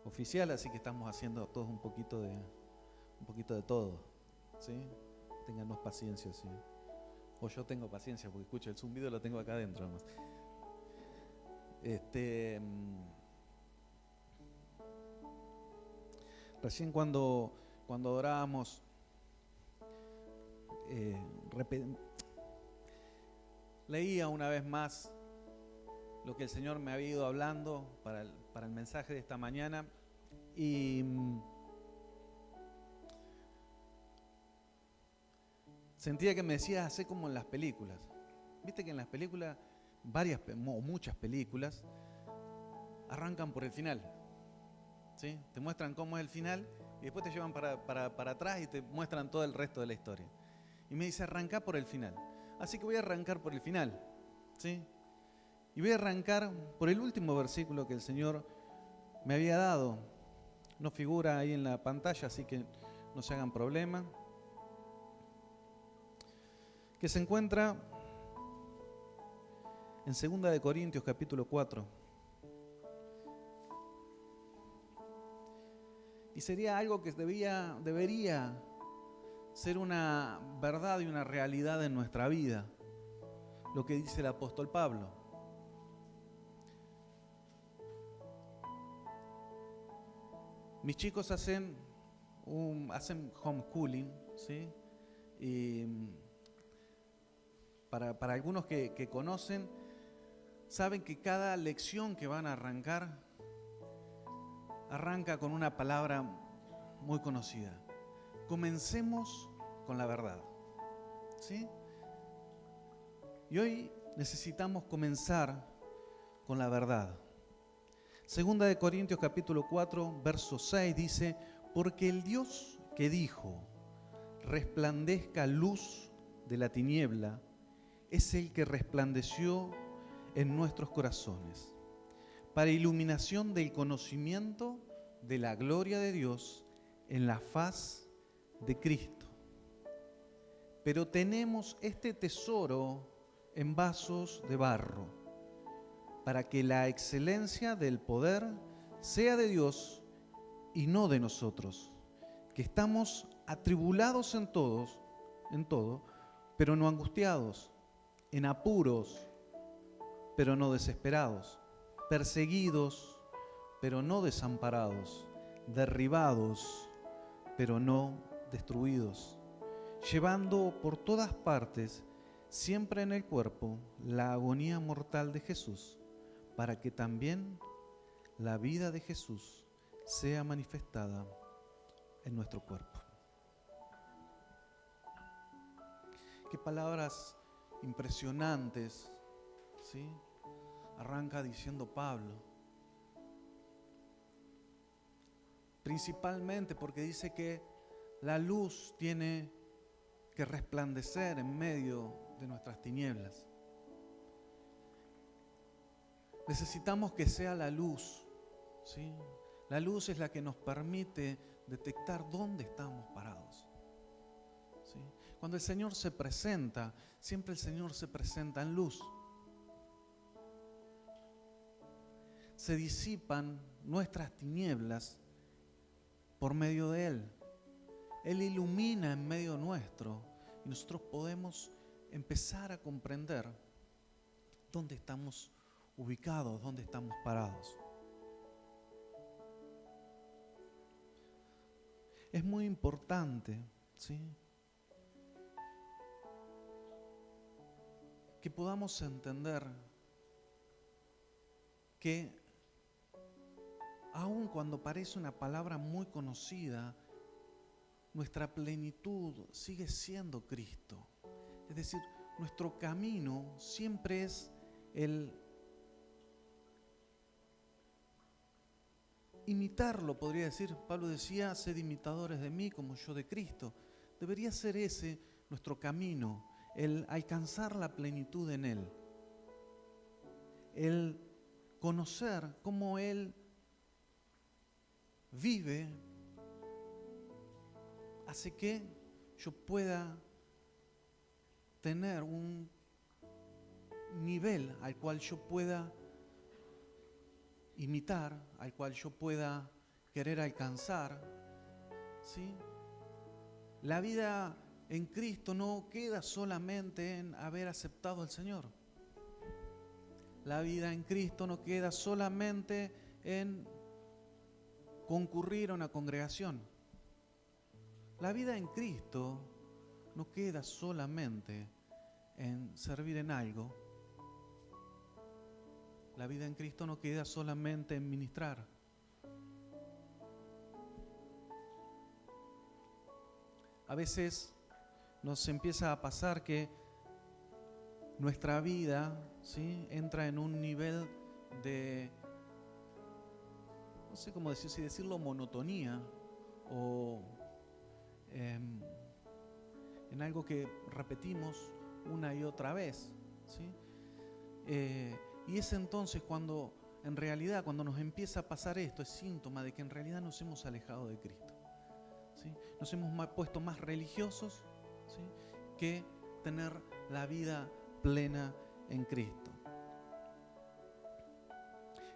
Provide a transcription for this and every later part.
oficial, así que estamos haciendo todos un poquito de todo, ¿sí? Téngannos paciencia, ¿sí? O yo tengo paciencia porque escucho el zumbido, lo tengo acá adentro nomás. Recién cuando orábamos, leía una vez más lo que el Señor me había ido hablando para el mensaje de esta mañana y sentía que me decía, hacer como en las películas. Viste que en las películas, muchas películas, arrancan por el final, ¿sí? Te muestran cómo es el final y después te llevan para atrás y te muestran todo el resto de la historia. Y me dice, arranca por el final. Así que voy a arrancar por el final, ¿sí? Y voy a arrancar por el último versículo que el Señor me había dado. No figura ahí en la pantalla, así que no se hagan problema. Que se encuentra en 2 de Corintios capítulo 4. Y sería algo que debería ser una verdad y una realidad en nuestra vida, lo que dice el apóstol Pablo. Mis chicos hacen homeschooling, ¿sí? Y para algunos que conocen, saben que cada lección que van a arranca con una palabra muy conocida. Comencemos con la verdad, ¿sí? Y hoy necesitamos comenzar con la verdad. 2 de Corintios capítulo 4, verso 6 dice, porque el Dios que dijo, resplandezca luz de la tiniebla, es el que resplandeció en nuestros corazones, para iluminación del conocimiento de la gloria de Dios en la faz de Cristo. Pero tenemos este tesoro en vasos de barro, para que la excelencia del poder sea de Dios y no de nosotros, que estamos atribulados en todo, pero no angustiados, en apuros, pero no desesperados, perseguidos, pero no desamparados, derribados, pero no destruidos, llevando por todas partes, siempre en el cuerpo, la agonía mortal de Jesús, para que también la vida de Jesús sea manifestada en nuestro cuerpo. Qué palabras impresionantes, ¿sí? Arranca diciendo Pablo. Principalmente porque dice que la luz tiene que resplandecer en medio de nuestras tinieblas. Necesitamos que sea la luz, ¿sí? La luz es la que nos permite detectar dónde estamos parados, ¿sí? Cuando el Señor se presenta, siempre el Señor se presenta en luz. Se disipan nuestras tinieblas por medio de Él. Él ilumina en medio nuestro y nosotros podemos empezar a comprender dónde estamos ubicados, dónde estamos parados. Es muy importante, ¿sí?, que podamos entender que aun cuando parece una palabra muy conocida, nuestra plenitud sigue siendo Cristo. Es decir, nuestro camino siempre es el imitarlo, podría decir. Pablo decía, sed imitadores de mí como yo de Cristo. Debería ser ese nuestro camino, el alcanzar la plenitud en Él. El conocer cómo Él vive hace que yo pueda tener un nivel al cual yo pueda imitar, al cual yo pueda querer alcanzar, ¿sí? La vida en Cristo no queda solamente en haber aceptado al Señor. La vida en Cristo no queda solamente en concurrir a una congregación. La vida en Cristo no queda solamente en servir en algo. La vida en Cristo no queda solamente en ministrar. A veces nos empieza a pasar que nuestra vida, ¿sí?, entra en un nivel de, no sé cómo decir, si decirlo, monotonía o en algo que repetimos una y otra vez, ¿sí? Y es entonces cuando, en realidad, cuando nos empieza a pasar esto, es síntoma de que en realidad nos hemos alejado de Cristo, ¿sí? Nos hemos puesto más religiosos, ¿sí?, que tener la vida plena en Cristo.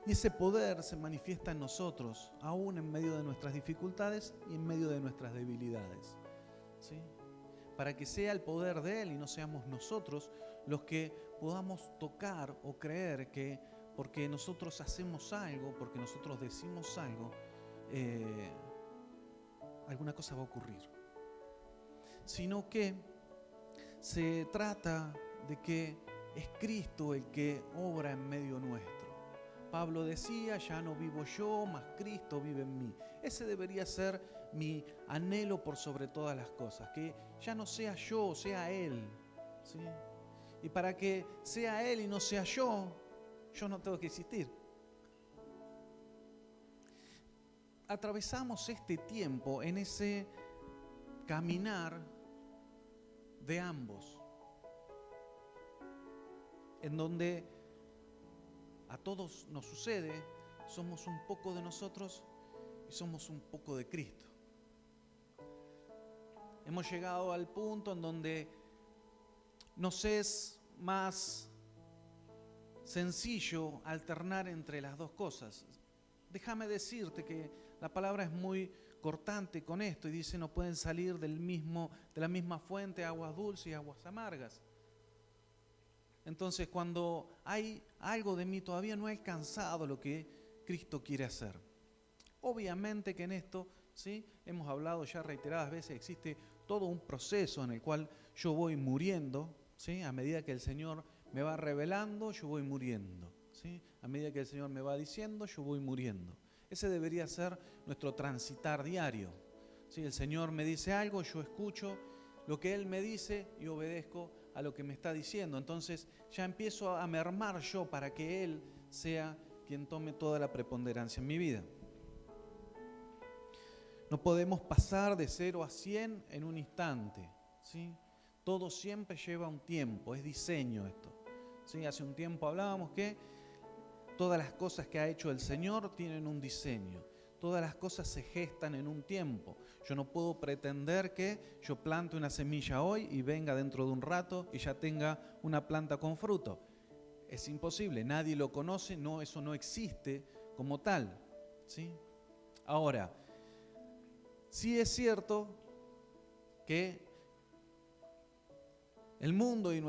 Y ese poder se manifiesta en nosotros, aún en medio de nuestras dificultades y en medio de nuestras debilidades, ¿sí? Para que sea el poder de Él y no seamos nosotros los que podamos tocar o creer que porque nosotros hacemos algo, porque nosotros decimos algo, alguna cosa va a ocurrir. Sino que se trata de que es Cristo el que obra en medio nuestro. Pablo decía, ya no vivo yo, mas Cristo vive en mí. Ese debería ser mi anhelo por sobre todas las cosas, que ya no sea yo, sea Él, ¿sí? Y para que sea Él y no sea yo no tengo que existir. Atravesamos este tiempo en ese caminar de ambos, en donde a todos nos sucede, somos un poco de nosotros y somos un poco de Cristo. Hemos llegado al punto en donde nos es más sencillo alternar entre las dos cosas. Déjame decirte que la palabra es muy cortante con esto y dice no pueden salir de la misma fuente aguas dulces y aguas amargas. Entonces, cuando hay algo de mí, todavía no he alcanzado lo que Cristo quiere hacer. Obviamente que en esto, ¿sí?, hemos hablado ya reiteradas veces, existe todo un proceso en el cual yo voy muriendo, ¿sí? A medida que el Señor me va revelando, yo voy muriendo, ¿sí? A medida que el Señor me va diciendo, yo voy muriendo. Ese debería ser nuestro transitar diario, ¿sí? El Señor me dice algo, yo escucho lo que Él me dice y obedezco a lo que me está diciendo. Entonces ya empiezo a mermar yo para que Él sea quien tome toda la preponderancia en mi vida. No podemos pasar de 0 a 100 en un instante, ¿sí? Todo siempre lleva un tiempo, es diseño esto, ¿sí? Hace un tiempo hablábamos que todas las cosas que ha hecho el Señor tienen un diseño. Todas las cosas se gestan en un tiempo. Yo no puedo pretender que yo plante una semilla hoy y venga dentro de un rato y ya tenga una planta con fruto. Es imposible, nadie lo conoce, no, eso no existe como tal, ¿sí? Ahora, sí es cierto que el mundo y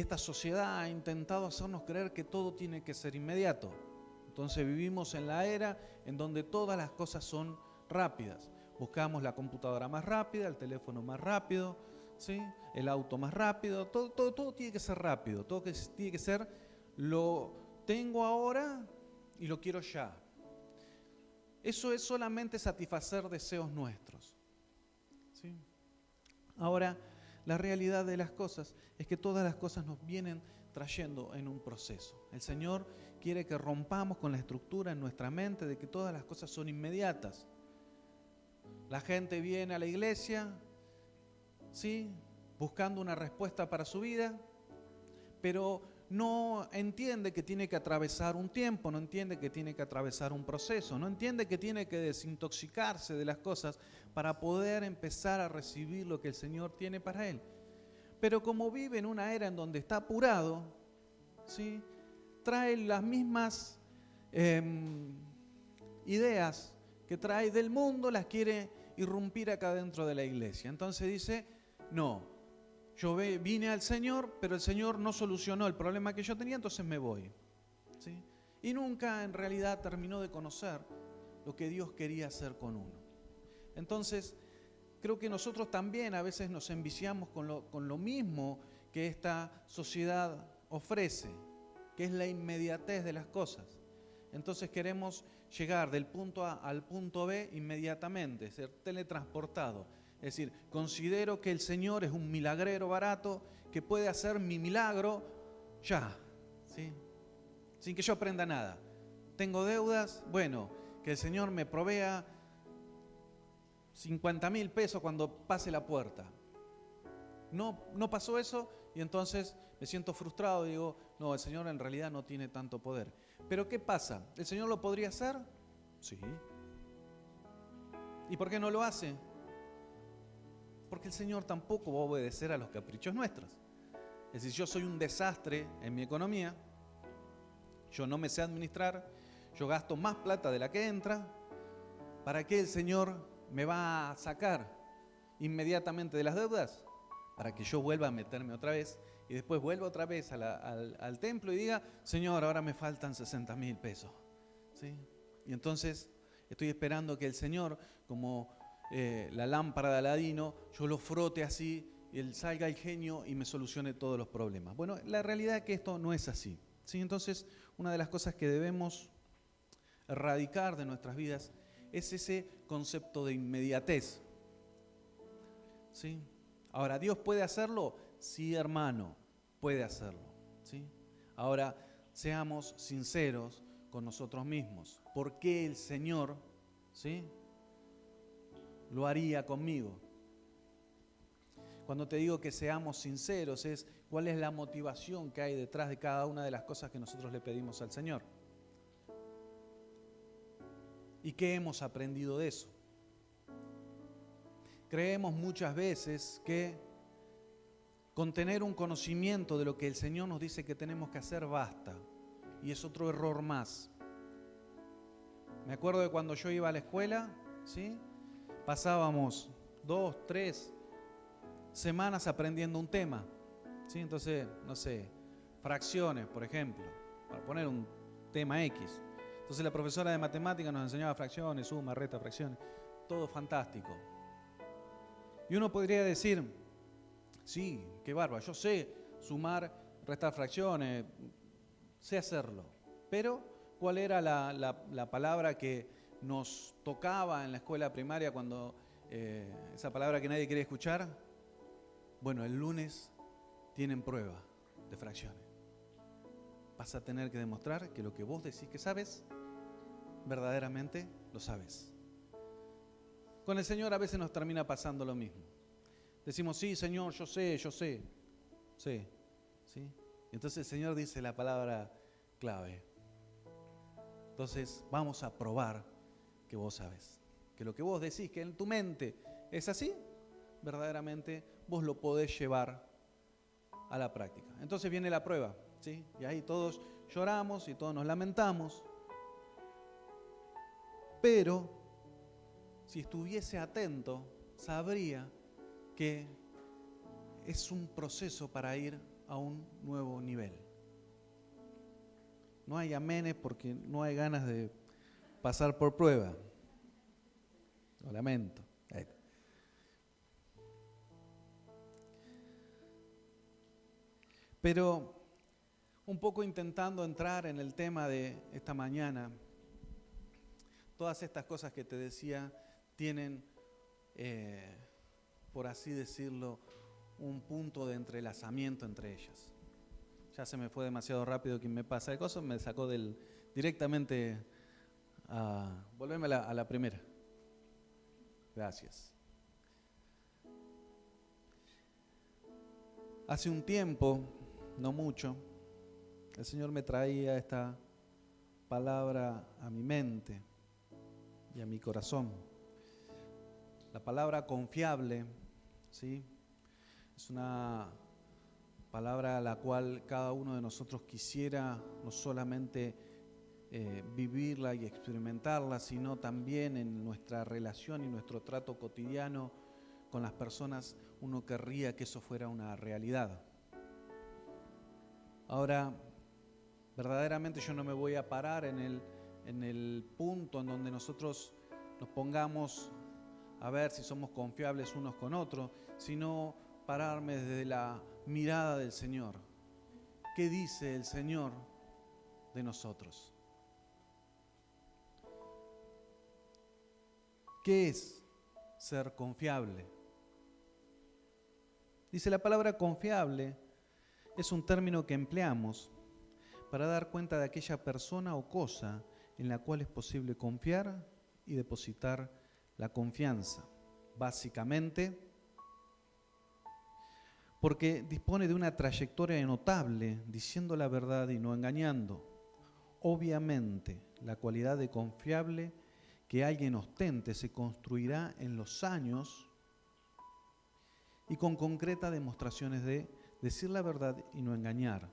esta sociedad ha intentado hacernos creer que todo tiene que ser inmediato. Entonces vivimos en la era en donde todas las cosas son rápidas. Buscamos la computadora más rápida, el teléfono más rápido, ¿sí?, el auto más rápido. Todo tiene que ser rápido. Todo tiene que ser lo tengo ahora y lo quiero ya. Eso es solamente satisfacer deseos nuestros, ¿sí? Ahora, la realidad de las cosas es que todas las cosas nos vienen trayendo en un proceso. El Señor quiere que rompamos con la estructura en nuestra mente de que todas las cosas son inmediatas. La gente viene a la iglesia, ¿sí?, buscando una respuesta para su vida, pero no entiende que tiene que atravesar un tiempo, no entiende que tiene que atravesar un proceso, no entiende que tiene que desintoxicarse de las cosas para poder empezar a recibir lo que el Señor tiene para él. Pero como vive en una era en donde está apurado, ¿sí?, trae las mismas ideas que trae del mundo, las quiere irrumpir acá dentro de la iglesia. Entonces dice, no, yo vine al Señor, pero el Señor no solucionó el problema que yo tenía, entonces me voy. ¿Sí? Y nunca en realidad terminó de conocer lo que Dios quería hacer con uno. Entonces, creo que nosotros también a veces nos enviciamos con lo mismo que esta sociedad ofrece, que es la inmediatez de las cosas. Entonces queremos llegar del punto A al punto B inmediatamente, ser teletransportado. Es decir, considero que el Señor es un milagrero barato que puede hacer mi milagro ya, ¿sí? Sin que yo aprenda nada. Tengo deudas, bueno, que el Señor me provea 50.000 pesos cuando pase la puerta. No pasó eso y entonces me siento frustrado y digo, no, el Señor en realidad no tiene tanto poder. Pero ¿qué pasa? ¿El Señor lo podría hacer? Sí. ¿Y por qué no lo hace? Porque el Señor tampoco va a obedecer a los caprichos nuestros. Es decir, yo soy un desastre en mi economía, yo no me sé administrar, yo gasto más plata de la que entra. ¿Para qué el Señor me va a sacar inmediatamente de las deudas? Para que yo vuelva a meterme otra vez y después vuelva otra vez al templo y diga, Señor, ahora me faltan 60.000 pesos. ¿Sí? Y entonces estoy esperando que el Señor, como la lámpara de Aladino, yo lo frote así y él salga el genio y me solucione todos los problemas. Bueno, la realidad es que esto no es así. ¿Sí? Entonces, una de las cosas que debemos erradicar de nuestras vidas es ese concepto de inmediatez. ¿Sí? Ahora, ¿Dios puede hacerlo? Sí, hermano, puede hacerlo. ¿Sí? Ahora, seamos sinceros con nosotros mismos. ¿Por qué el Señor, ¿sí?, lo haría conmigo? Cuando te digo que seamos sinceros, es cuál es la motivación que hay detrás de cada una de las cosas que nosotros le pedimos al Señor. ¿Y qué hemos aprendido de eso? Creemos muchas veces que con tener un conocimiento de lo que el Señor nos dice que tenemos que hacer basta. Y es otro error más. Me acuerdo de cuando yo iba a la escuela, ¿sí?, pasábamos 2, 3 semanas aprendiendo un tema. ¿Sí? Entonces, no sé, fracciones, por ejemplo, para poner un tema X. Entonces la profesora de matemáticas nos enseñaba fracciones, suma, resta, fracciones. Todo fantástico. Y uno podría decir, sí, qué bárbaro, yo sé sumar, restar fracciones, sé hacerlo. Pero, ¿cuál era la palabra que nos tocaba en la escuela primaria cuando esa palabra que nadie quiere escuchar? Bueno, el lunes tienen prueba de fracciones. Vas a tener que demostrar que lo que vos decís que sabes, verdaderamente lo sabes. Con el Señor a veces nos termina pasando lo mismo. Decimos, sí, Señor, yo sé. ¿Sí? Y entonces el Señor dice la palabra clave. Entonces vamos a probar que vos sabes. Que lo que vos decís que en tu mente es así, verdaderamente vos lo podés llevar a la práctica. Entonces viene la prueba, ¿sí? Y ahí todos lloramos y todos nos lamentamos. Pero si estuviese atento, sabría que es un proceso para ir a un nuevo nivel. No hay amenes porque no hay ganas de pasar por prueba. Lo lamento. Pero un poco intentando entrar en el tema de esta mañana, todas estas cosas que te decía tienen, por así decirlo, un punto de entrelazamiento entre ellas. Ya se me fue demasiado rápido quien me pasa de cosas, me sacó directamente a volverme a la primera. Gracias. Hace un tiempo, no mucho, el Señor me traía esta palabra a mi mente y a mi corazón. La palabra confiable, ¿sí?, es una palabra a la cual cada uno de nosotros quisiera no solamente vivirla y experimentarla, sino también en nuestra relación y nuestro trato cotidiano con las personas, uno querría que eso fuera una realidad. Ahora, verdaderamente yo no me voy a parar en el punto en donde nosotros nos pongamos a ver si somos confiables unos con otros, sino pararme desde la mirada del Señor. ¿Qué dice el Señor de nosotros? ¿Qué es ser confiable? Dice la palabra confiable, es un término que empleamos para dar cuenta de aquella persona o cosa en la cual es posible confiar y depositar la confianza. Básicamente, porque dispone de una trayectoria notable, diciendo la verdad y no engañando. Obviamente, la cualidad de confiable que alguien ostente se construirá en los años y con concretas demostraciones de decir la verdad y no engañar.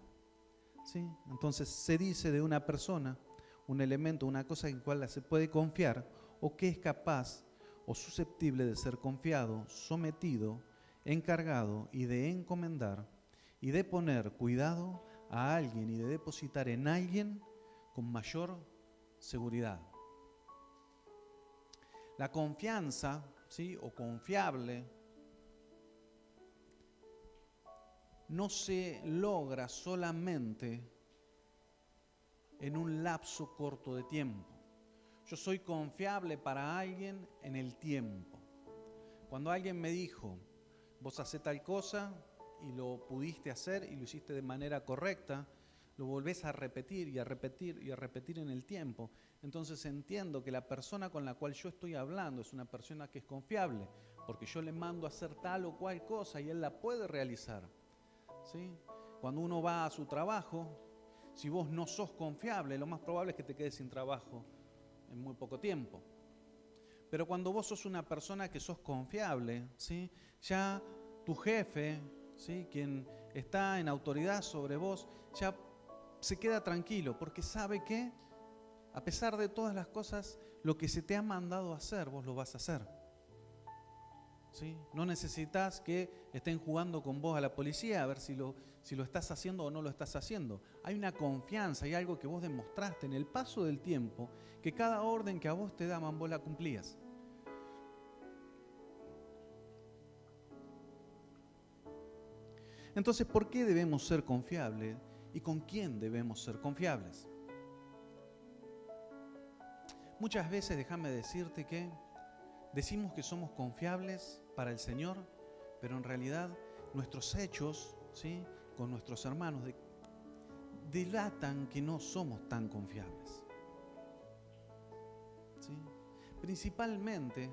¿Sí? Entonces se dice de una persona, un elemento, una cosa en la cual se puede confiar o que es capaz o susceptible de ser confiado, sometido, encargado y de encomendar y de poner cuidado a alguien y de depositar en alguien con mayor seguridad. La confianza, ¿sí?, o confiable no se logra solamente en un lapso corto de tiempo. Yo soy confiable para alguien en el tiempo. Cuando alguien me dijo, vos hacés tal cosa y lo pudiste hacer y lo hiciste de manera correcta, lo volvés a repetir y a repetir y a repetir en el tiempo. Entonces entiendo que la persona con la cual yo estoy hablando es una persona que es confiable, porque yo le mando a hacer tal o cual cosa y él la puede realizar. ¿Sí? Cuando uno va a su trabajo, si vos no sos confiable, lo más probable es que te quedes sin trabajo en muy poco tiempo. Pero cuando vos sos una persona que sos confiable, ¿sí?, ya tu jefe, ¿sí?, quien está en autoridad sobre vos, ya se queda tranquilo porque sabe que a pesar de todas las cosas, lo que se te ha mandado a hacer, vos lo vas a hacer. ¿Sí? No necesitas que estén jugando con vos a la policía a ver si lo estás haciendo o no lo estás haciendo. Hay una confianza, hay algo que vos demostraste en el paso del tiempo, que cada orden que a vos te daban, vos la cumplías. Entonces, ¿por qué debemos ser confiables y con quién debemos ser confiables? Muchas veces, déjame decirte que decimos que somos confiables para el Señor, pero en realidad nuestros hechos, ¿sí?, con nuestros hermanos delatan que no somos tan confiables. ¿Sí? Principalmente,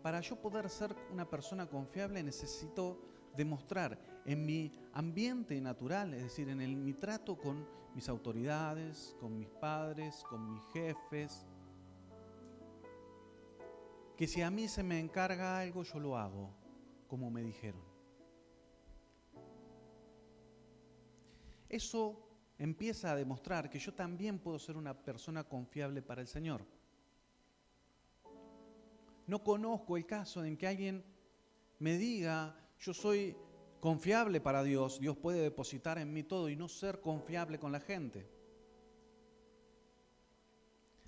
para yo poder ser una persona confiable necesito demostrar en mi ambiente natural, es decir, en mi trato con mis autoridades, con mis padres, con mis jefes, que si a mí se me encarga algo, yo lo hago como me dijeron. Eso empieza a demostrar que yo también puedo ser una persona confiable para el Señor. No conozco el caso en que alguien me diga, yo soy confiable para Dios, Dios puede depositar en mí todo y no ser confiable con la gente.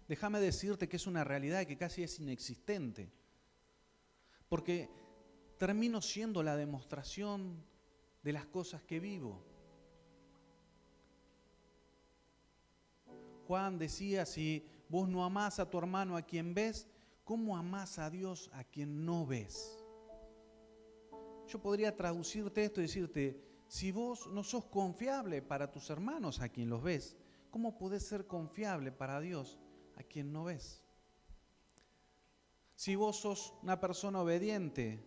Déjame decirte que es una realidad que casi es inexistente, porque termino siendo la demostración de las cosas que vivo. Juan decía, si vos no amás a tu hermano a quien ves, ¿cómo amás a Dios a quien no ves? Yo podría traducirte esto y decirte, si vos no sos confiable para tus hermanos a quien los ves, ¿cómo podés ser confiable para Dios a quien no ves? Si vos sos una persona obediente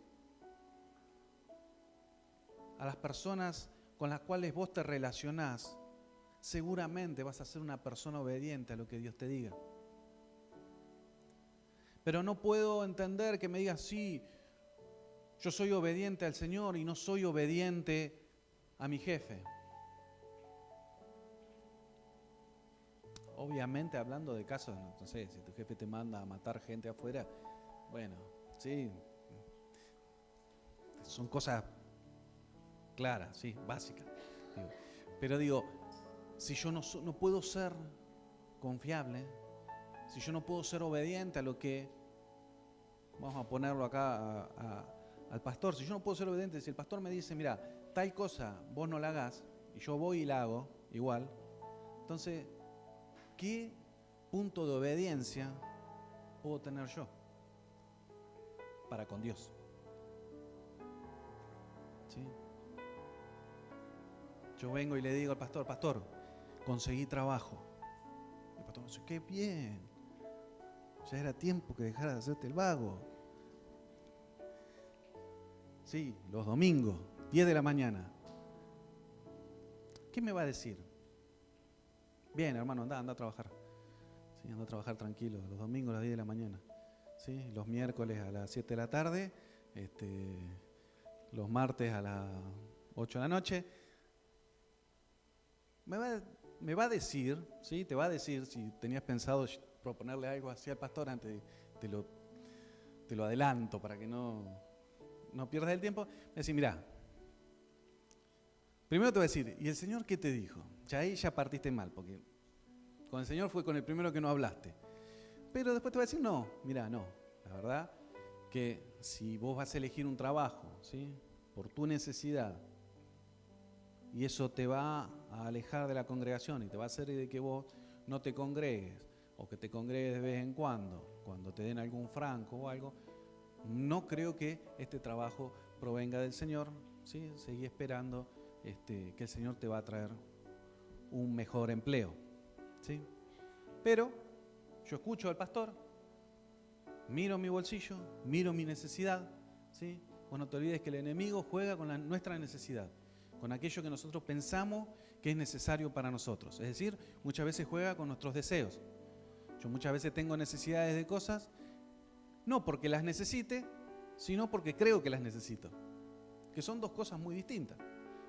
a las personas con las cuales vos te relacionás, seguramente vas a ser una persona obediente a lo que Dios te diga. Pero no puedo entender que me digas, sí, yo soy obediente al Señor y no soy obediente a mi jefe. obviamente hablando de casos, no sé, si tu jefe te manda a matar gente afuera, bueno, sí, son cosas claras, sí, básicas. Digo. Pero digo, si yo no puedo ser confiable, si yo no puedo ser obediente a lo que, vamos a ponerlo acá al pastor, si yo no puedo ser obediente, si el pastor me dice, mira, tal cosa vos no la hagas, y yo voy y la hago igual, entonces, ¿qué punto de obediencia puedo tener yo para con Dios? ¿Sí? Yo vengo y le digo al pastor, pastor, conseguí trabajo. El pastor me dice, qué bien, ya era tiempo que dejaras de hacerte el vago. Sí, los domingos, 10 de la mañana. ¿Qué me va a decir? Bien, hermano, anda a trabajar. Sí, anda a trabajar tranquilo, los domingos a las 10 de la mañana. ¿Sí? Los miércoles a las 7 de la tarde, los martes a las 8 de la noche. Me va a decir, ¿sí? Te va a decir, si tenías pensado proponerle algo así al pastor antes, te lo adelanto para que no pierdas el tiempo. Me va a decir, mira, primero te voy a decir, ¿y el Señor qué te dijo? Ya ahí ya partiste mal, porque con el Señor fue con el primero que no hablaste. Pero después te va a decir, no, mira, no. La verdad que si vos vas a elegir un trabajo, ¿sí? Por tu necesidad, y eso te va a alejar de la congregación y te va a hacer de que vos no te congregues, o que te congregues de vez en cuando te den algún franco o algo, no creo que este trabajo provenga del Señor, ¿sí? Seguí esperando que el Señor te va a traer un mejor empleo, ¿sí? Pero yo escucho al pastor, miro mi bolsillo, miro mi necesidad, ¿sí? Vos no te olvides que el enemigo juega con nuestra necesidad, con aquello que nosotros pensamos que es necesario para nosotros. Es decir, muchas veces juega con nuestros deseos. Yo muchas veces tengo necesidades de cosas, no porque las necesite, sino porque creo que las necesito. Que son dos cosas muy distintas.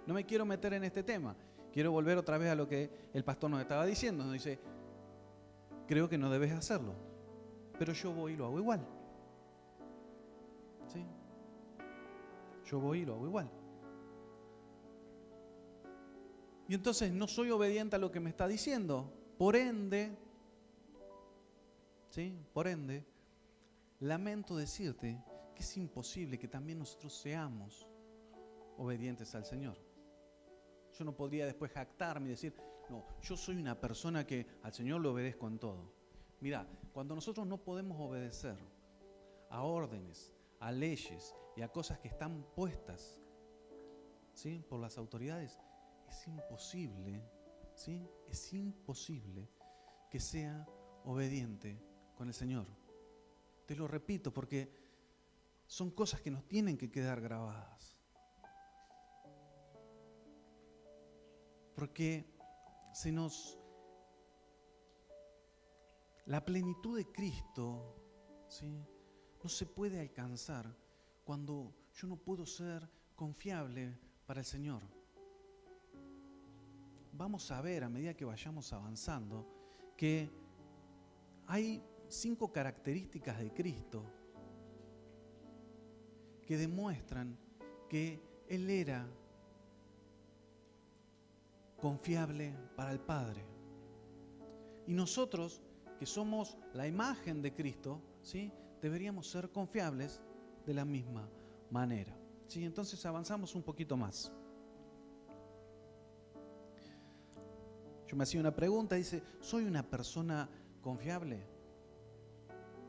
No me quiero meter en este tema. Quiero volver otra vez a lo que el pastor nos estaba diciendo. Nos dice, creo que no debes hacerlo, pero yo voy y lo hago igual. ¿Sí? Yo voy y lo hago igual. Y entonces no soy obediente a lo que me está diciendo. Por ende, ¿sí? Por ende, lamento decirte que es imposible que también nosotros seamos obedientes al Señor. Yo no podría después jactarme y decir, no, yo soy una persona que al Señor le obedezco en todo. Mira, cuando nosotros no podemos obedecer a órdenes, a leyes y a cosas que están puestas, ¿sí? Por las autoridades, es imposible, ¿sí? Es imposible que sea obediente con el Señor. Te lo repito porque son cosas que nos tienen que quedar grabadas. Porque la plenitud de Cristo, ¿sí? No se puede alcanzar cuando yo no puedo ser confiable para el Señor. Vamos a ver a medida que vayamos avanzando que hay 5 características de Cristo que demuestran que Él era confiable para el Padre. Y nosotros, que somos la imagen de Cristo, ¿sí? Deberíamos ser confiables de la misma manera. ¿Sí? Entonces avanzamos un poquito más. Yo me hacía una pregunta, dice, ¿soy una persona confiable?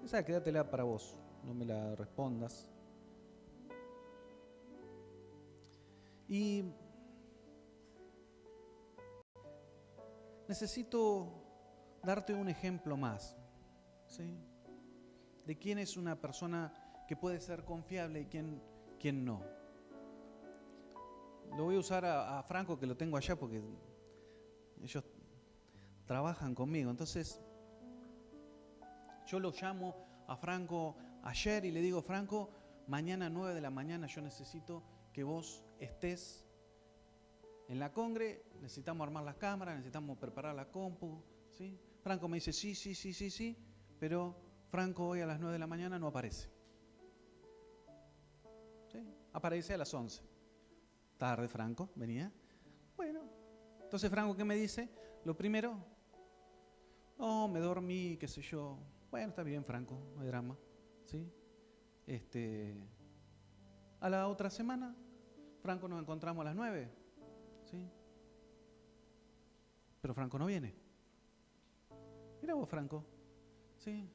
Esa quédatela para vos, no me la respondas. Y necesito darte un ejemplo más, ¿sí? De quién es una persona que puede ser confiable y quién no. Lo voy a usar a Franco, que lo tengo allá porque ellos trabajan conmigo. Entonces, yo lo llamo a Franco ayer y le digo, Franco, mañana 9 de la mañana yo necesito que vos estés en la congre, necesitamos armar las cámaras, necesitamos preparar la compu, ¿sí? Franco me dice, sí, sí, sí, sí, sí, pero Franco hoy a las 9 de la mañana no aparece. ¿Sí? Aparece a las 11. Tarde, Franco, venía. Bueno, entonces Franco, ¿qué me dice? Lo primero, no, me dormí, qué sé yo. Bueno, está bien, Franco, no hay drama. ¿Sí? A la otra semana, Franco, nos encontramos a las 9. ¿Sí? Pero Franco no viene. Mira vos, Franco. ¿Sí?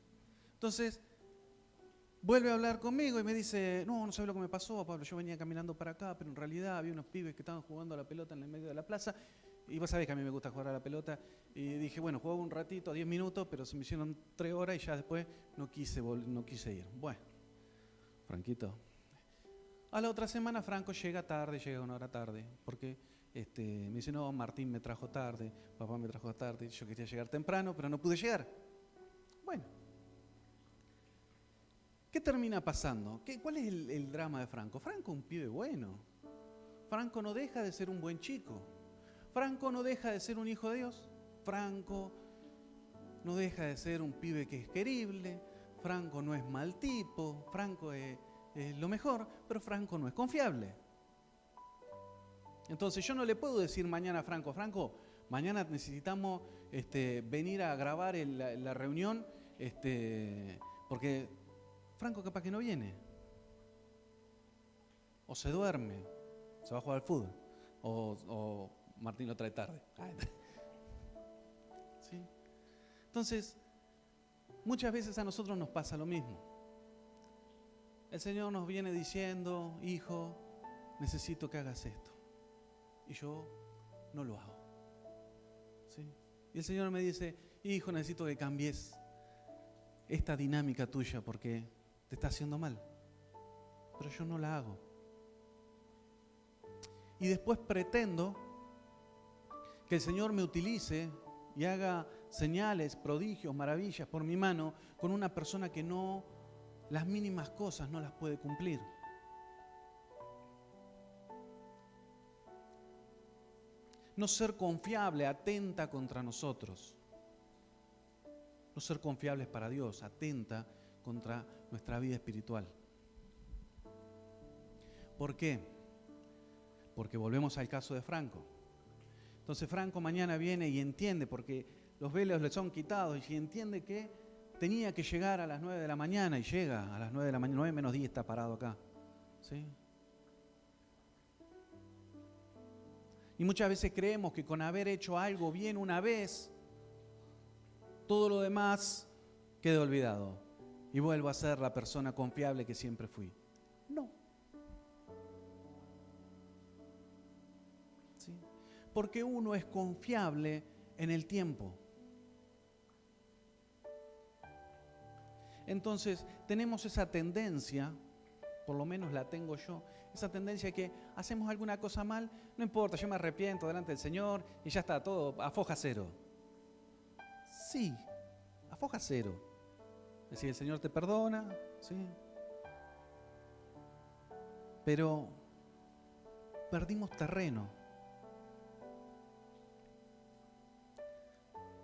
Entonces, vuelve a hablar conmigo y me dice, no sabes lo que me pasó, Pablo, yo venía caminando para acá, pero en realidad había unos pibes que estaban jugando a la pelota en el medio de la plaza, y vos sabés que a mí me gusta jugar a la pelota, y dije, bueno, juego un ratito, 10 minutos, pero se me hicieron 3 horas y ya después no quise ir. Bueno, Franquito. A la otra semana Franco llega tarde, llega 1 hora tarde, porque me dice, no, Martín me trajo tarde, papá me trajo tarde, yo quería llegar temprano, pero no pude llegar. Bueno. ¿Qué termina pasando? ¿Cuál es el drama de Franco? Franco es un pibe bueno. Franco no deja de ser un buen chico. Franco no deja de ser un hijo de Dios. Franco no deja de ser un pibe que es querible. Franco no es mal tipo. Franco es lo mejor, pero Franco no es confiable. Entonces yo no le puedo decir mañana a Franco, mañana necesitamos venir a grabar la reunión porque Franco capaz que no viene. O se duerme, se va a jugar al fútbol. O Martín lo trae tarde. ¿Sí? Entonces, muchas veces a nosotros nos pasa lo mismo. El Señor nos viene diciendo, hijo, necesito que hagas esto. Y yo no lo hago. ¿Sí? Y el Señor me dice, hijo, necesito que cambies esta dinámica tuya porque te está haciendo mal, pero yo no la hago. Y después pretendo que el Señor me utilice y haga señales, prodigios, maravillas por mi mano con una persona que no, las mínimas cosas no las puede cumplir. No ser confiable atenta contra nosotros. No ser confiables para Dios atenta contra nuestra vida espiritual. ¿Por qué? Porque volvemos al caso de Franco. Entonces Franco mañana viene y entiende, porque los velos le son quitados, y entiende que tenía que llegar a las 9 de la mañana y llega a las 9 de la mañana, 9 menos 10 está parado acá. ¿Sí? Y muchas veces creemos que con haber hecho algo bien una vez, todo lo demás queda olvidado. Y vuelvo a ser la persona confiable que siempre fui. No. ¿Sí? Porque uno es confiable en el tiempo. Entonces, tenemos esa tendencia, por lo menos la tengo yo, esa tendencia que hacemos alguna cosa mal, no importa, yo me arrepiento delante del Señor y ya está, todo a foja cero. Sí, a foja cero. Es decir, el Señor te perdona, ¿sí? Pero perdimos terreno.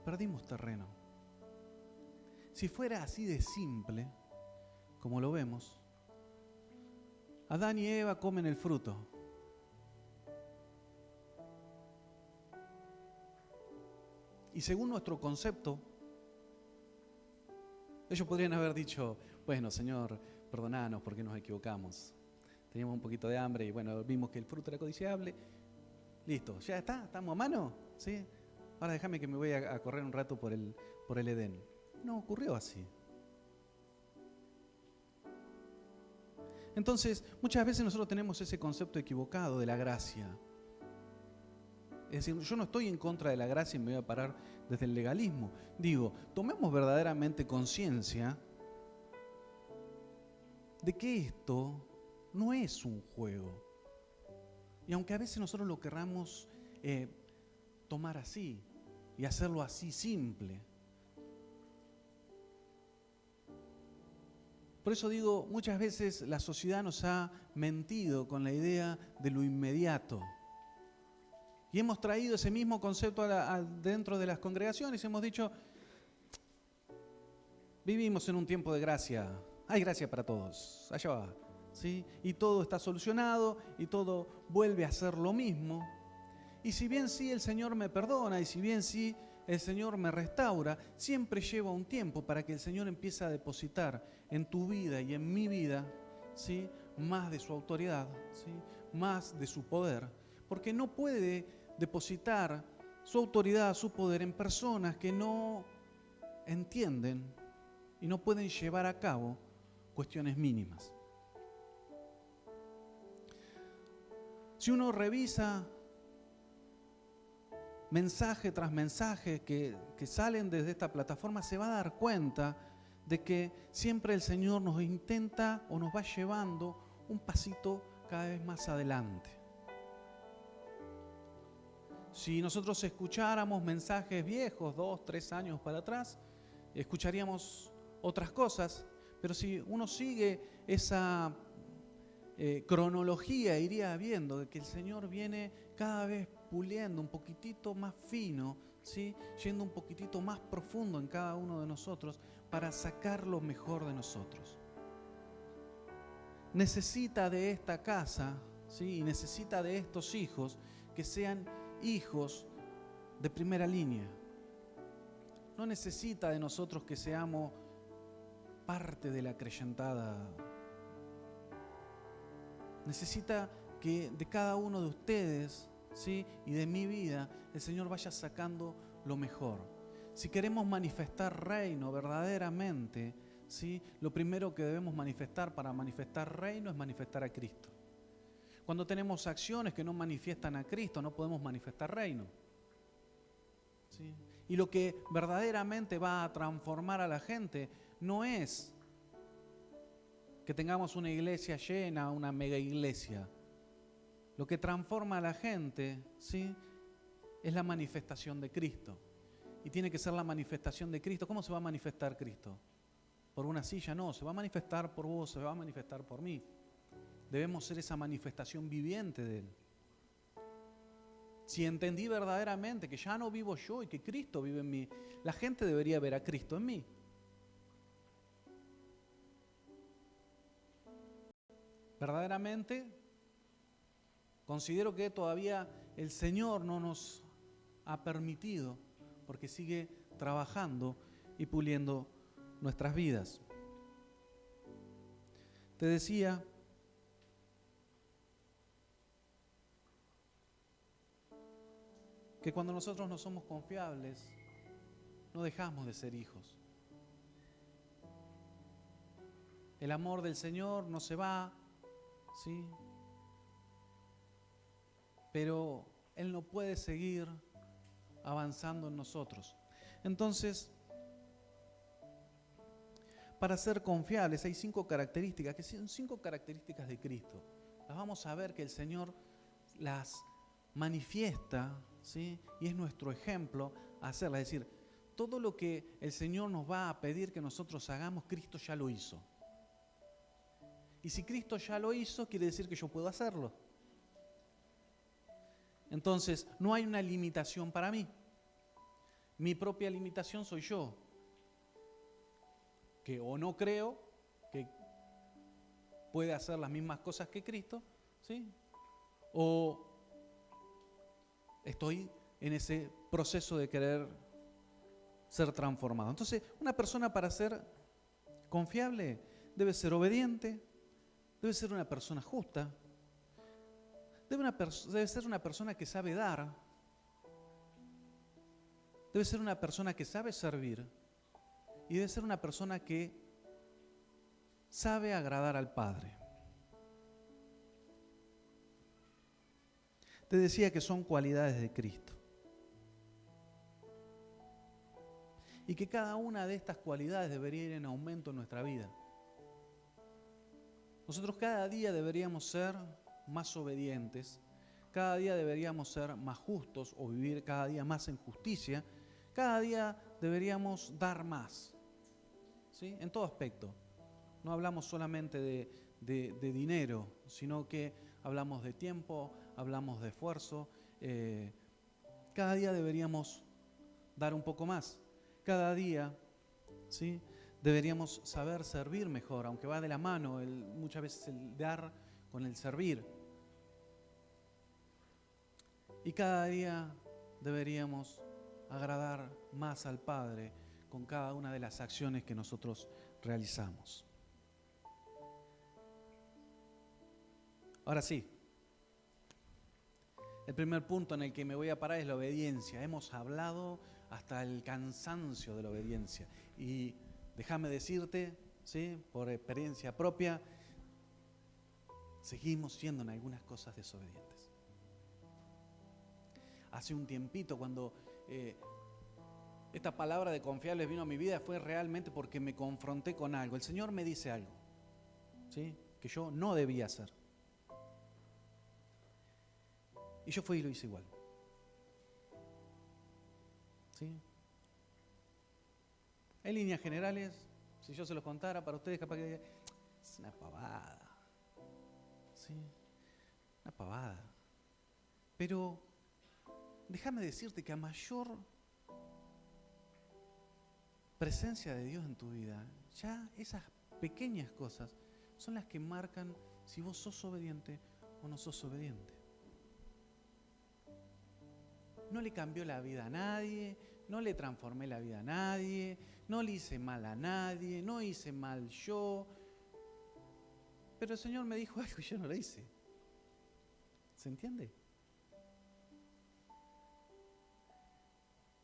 Perdimos terreno. Si fuera así de simple, como lo vemos, Adán y Eva comen el fruto. Y según nuestro concepto, ellos podrían haber dicho, bueno, Señor, perdonanos porque nos equivocamos. Teníamos un poquito de hambre y bueno, vimos que el fruto era codiciable. Listo, ya está, estamos a mano, ¿sí? Ahora déjame que me voy a correr un rato por el Edén. No ocurrió así. Entonces, muchas veces nosotros tenemos ese concepto equivocado de la gracia. Es decir, yo no estoy en contra de la gracia y me voy a parar desde el legalismo. Digo, tomemos verdaderamente conciencia de que esto no es un juego. Y aunque a veces nosotros lo querramos tomar así y hacerlo así simple. Por eso digo, muchas veces la sociedad nos ha mentido con la idea de lo inmediato. Y hemos traído ese mismo concepto dentro de las congregaciones. Hemos dicho, Vivimos en un tiempo de gracia. Hay gracia para todos. Allá va. ¿Sí? Y todo está solucionado y todo vuelve a ser lo mismo. Y si bien sí el Señor me perdona y si bien sí el Señor me restaura, siempre lleva un tiempo para que el Señor empiece a depositar en tu vida y en mi vida, ¿sí?, más de su autoridad, ¿sí?, más de su poder, porque no puede depositar su autoridad, su poder en personas que no entienden y no pueden llevar a cabo cuestiones mínimas. Si uno revisa mensaje tras mensaje que salen desde esta plataforma, se va a dar cuenta de que siempre el Señor nos intenta o nos va llevando un pasito cada vez más adelante. Si nosotros escucháramos mensajes viejos, 2, 3 años para atrás, escucharíamos otras cosas, pero si uno sigue esa cronología, iría viendo de que el Señor viene cada vez puliendo un poquitito más fino, ¿sí?, yendo un poquitito más profundo en cada uno de nosotros para sacar lo mejor de nosotros. Necesita de esta casa, ¿sí?, y necesita de estos hijos que sean hijos de primera línea. No necesita de nosotros que seamos parte de la creyentada. Necesita que de cada uno de ustedes, ¿sí?, y de mi vida, el Señor vaya sacando lo mejor. Si queremos manifestar reino verdaderamente, ¿sí?, lo primero que debemos manifestar para manifestar reino es manifestar a Cristo. Cuando tenemos acciones que no manifiestan a Cristo, no podemos manifestar reino, ¿sí? Y lo que verdaderamente va a transformar a la gente no es que tengamos una iglesia llena, una mega iglesia. Lo que transforma a la gente, ¿sí?, es la manifestación de Cristo. Y tiene que ser la manifestación de Cristo. ¿Cómo se va a manifestar Cristo? ¿Por una silla? No, se va a manifestar por vos, se va a manifestar por mí. Debemos ser esa manifestación viviente de Él. Si entendí verdaderamente que ya no vivo yo y que Cristo vive en mí, la gente debería ver a Cristo en mí. Verdaderamente, considero que todavía el Señor no nos ha permitido, porque sigue trabajando y puliendo nuestras vidas. Te decía que cuando nosotros no somos confiables, no dejamos de ser hijos. El amor del Señor no se va, ¿sí?, pero Él no puede seguir avanzando en nosotros. Entonces, para ser confiables hay 5 características, que son 5 características de Cristo. Las vamos a ver que el Señor las manifiesta, ¿sí?, y es nuestro ejemplo a hacerlas. Es decir, todo lo que el Señor nos va a pedir que nosotros hagamos, Cristo ya lo hizo. Y si Cristo ya lo hizo, quiere decir que yo puedo hacerlo. Entonces, no hay una limitación para mí. Mi propia limitación soy yo, que o no creo que puede hacer las mismas cosas que Cristo, ¿sí?, o estoy en ese proceso de querer ser transformado. Entonces, una persona para ser confiable debe ser obediente, debe ser una persona justa, debe ser una persona que sabe dar, debe ser una persona que sabe servir y debe ser una persona que sabe agradar al Padre. Te decía que son cualidades de Cristo. Y que cada una de estas cualidades debería ir en aumento en nuestra vida. Nosotros cada día deberíamos ser más obedientes, cada día deberíamos ser más justos o vivir cada día más en justicia, cada día deberíamos dar más, ¿sí?, en todo aspecto. No hablamos solamente de dinero, sino que hablamos de tiempo, hablamos de esfuerzo. Cada día deberíamos dar un poco más. Cada día, ¿sí?, deberíamos saber servir mejor, aunque va de la mano muchas veces el dar con el servir. Y cada día deberíamos agradar más al Padre con cada una de las acciones que nosotros realizamos. Ahora sí, el primer punto en el que me voy a parar es la obediencia. Hemos hablado hasta el cansancio de la obediencia. Y déjame decirte, ¿sí?, por experiencia propia, seguimos siendo en algunas cosas desobedientes. Hace un tiempito, cuando esta palabra de confiables vino a mi vida, fue realmente porque me confronté con algo. El Señor me dice algo, ¿sí?, que yo no debía hacer. Y yo fui y lo hice igual. ¿Sí? En líneas generales, si yo se los contara para ustedes, capaz que digan, es una pavada. ¿Sí? Una pavada. Pero déjame decirte que a mayor presencia de Dios en tu vida, ya esas pequeñas cosas son las que marcan si vos sos obediente o no sos obediente. No le cambió la vida a nadie, no le transformé la vida a nadie, no le hice mal a nadie, no hice mal yo. Pero el Señor me dijo algo y yo no lo hice. ¿Se entiende?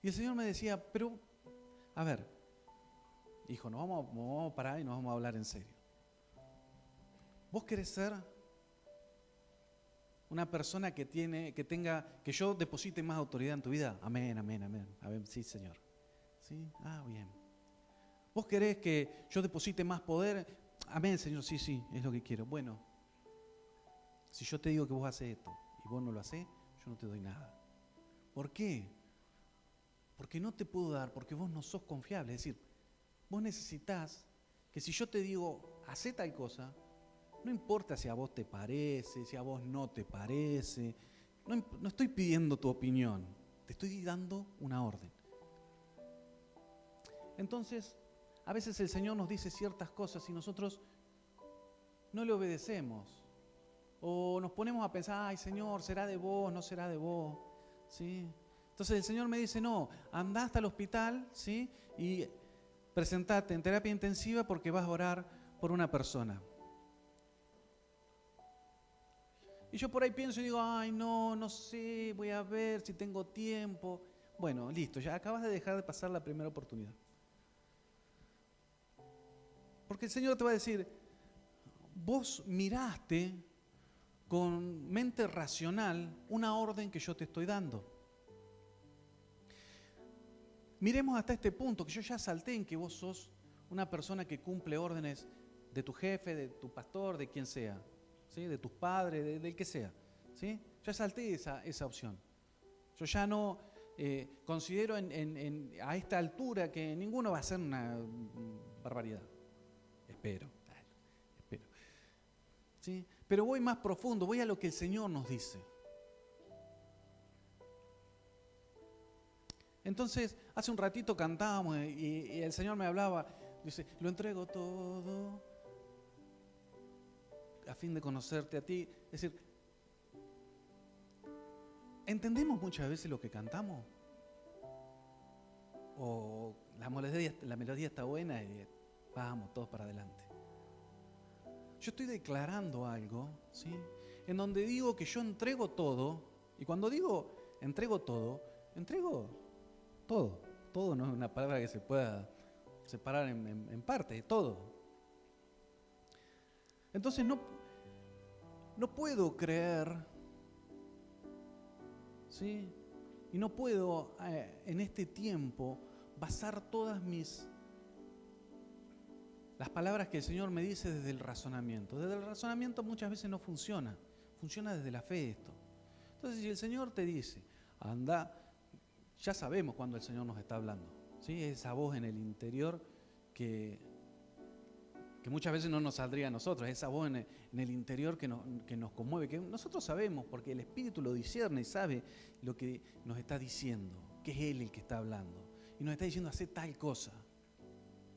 Y el Señor me decía, pero, a ver, hijo, nos vamos a parar y nos vamos a hablar en serio. ¿Vos querés ser una persona que yo deposite más autoridad en tu vida? Amén, amén, amén. A ver, sí, Señor. ¿Sí? Ah, bien. ¿Vos querés que yo deposite más poder? Amén, Señor, sí, es lo que quiero. Bueno, si yo te digo que vos haces esto y vos no lo hacés, yo no te doy nada. ¿Por qué? Porque no te puedo dar, porque vos no sos confiable. Es decir, vos necesitás que si yo te digo, hacé tal cosa, no importa si a vos te parece, si a vos no te parece, no estoy pidiendo tu opinión, te estoy dando una orden. Entonces, a veces el Señor nos dice ciertas cosas y nosotros no le obedecemos. O nos ponemos a pensar, ay Señor, ¿será de vos? ¿No será de vos? ¿Sí? Entonces el Señor me dice, no, andá hasta el hospital, ¿sí?, y presentate en terapia intensiva porque vas a orar por una persona. Y yo por ahí pienso y digo, ay, no sé, voy a ver si tengo tiempo. Bueno, listo, ya acabas de dejar de pasar la primera oportunidad. Porque el Señor te va a decir, vos miraste con mente racional una orden que yo te estoy dando. Miremos hasta este punto, que yo ya salté en que vos sos una persona que cumple órdenes de tu jefe, de tu pastor, de quien sea, ¿sí?, de tus padres, del que sea, ¿sí? Ya salté esa opción. Yo ya no considero a esta altura que ninguno va a hacer una barbaridad. Espero. ¿Sí? Pero voy más profundo, voy a lo que el Señor nos dice. Entonces, hace un ratito cantábamos y el Señor me hablaba, dice, lo entrego todo a fin de conocerte a ti. Es decir, ¿entendemos muchas veces lo que cantamos? O la melodía está buena y vamos todos para adelante. Yo estoy declarando algo, ¿sí?, en donde digo que yo entrego todo, y cuando digo entrego todo todo. Todo no es una palabra que se pueda separar en parte, todo. Entonces no puedo creer, ¿sí?, y no puedo en este tiempo basar todas las palabras que el Señor me dice desde el razonamiento. Desde el razonamiento muchas veces no funciona desde la fe esto. Entonces, si el Señor te dice, anda, ya sabemos cuando el Señor nos está hablando, ¿sí? Esa voz en el interior que muchas veces no nos saldría a nosotros, esa voz en el interior que nos conmueve, que nosotros sabemos porque el Espíritu lo discierne y sabe lo que nos está diciendo, que es Él el que está hablando. Y nos está diciendo, hacer tal cosa.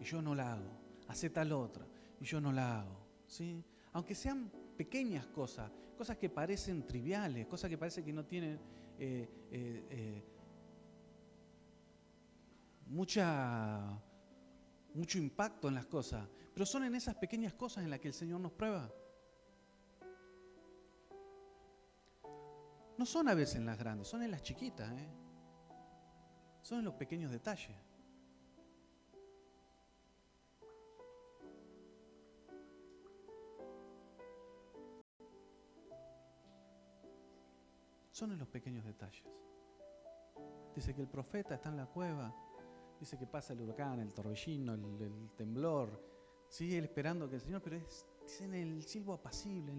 y yo no la hago. Hacé tal otra y yo no la hago. ¿Sí? Aunque sean pequeñas cosas, cosas que parecen triviales, cosas que parece que no tienen mucho impacto en las cosas, pero son en esas pequeñas cosas en las que el Señor nos prueba. No son a veces en las grandes, son en las chiquitas, son en los pequeños detalles. Son en los pequeños detalles. Dice que el profeta está en la cueva, dice que pasa el huracán, el torbellino, el temblor, sigue él esperando que el Señor, pero dice en el silbo apacible,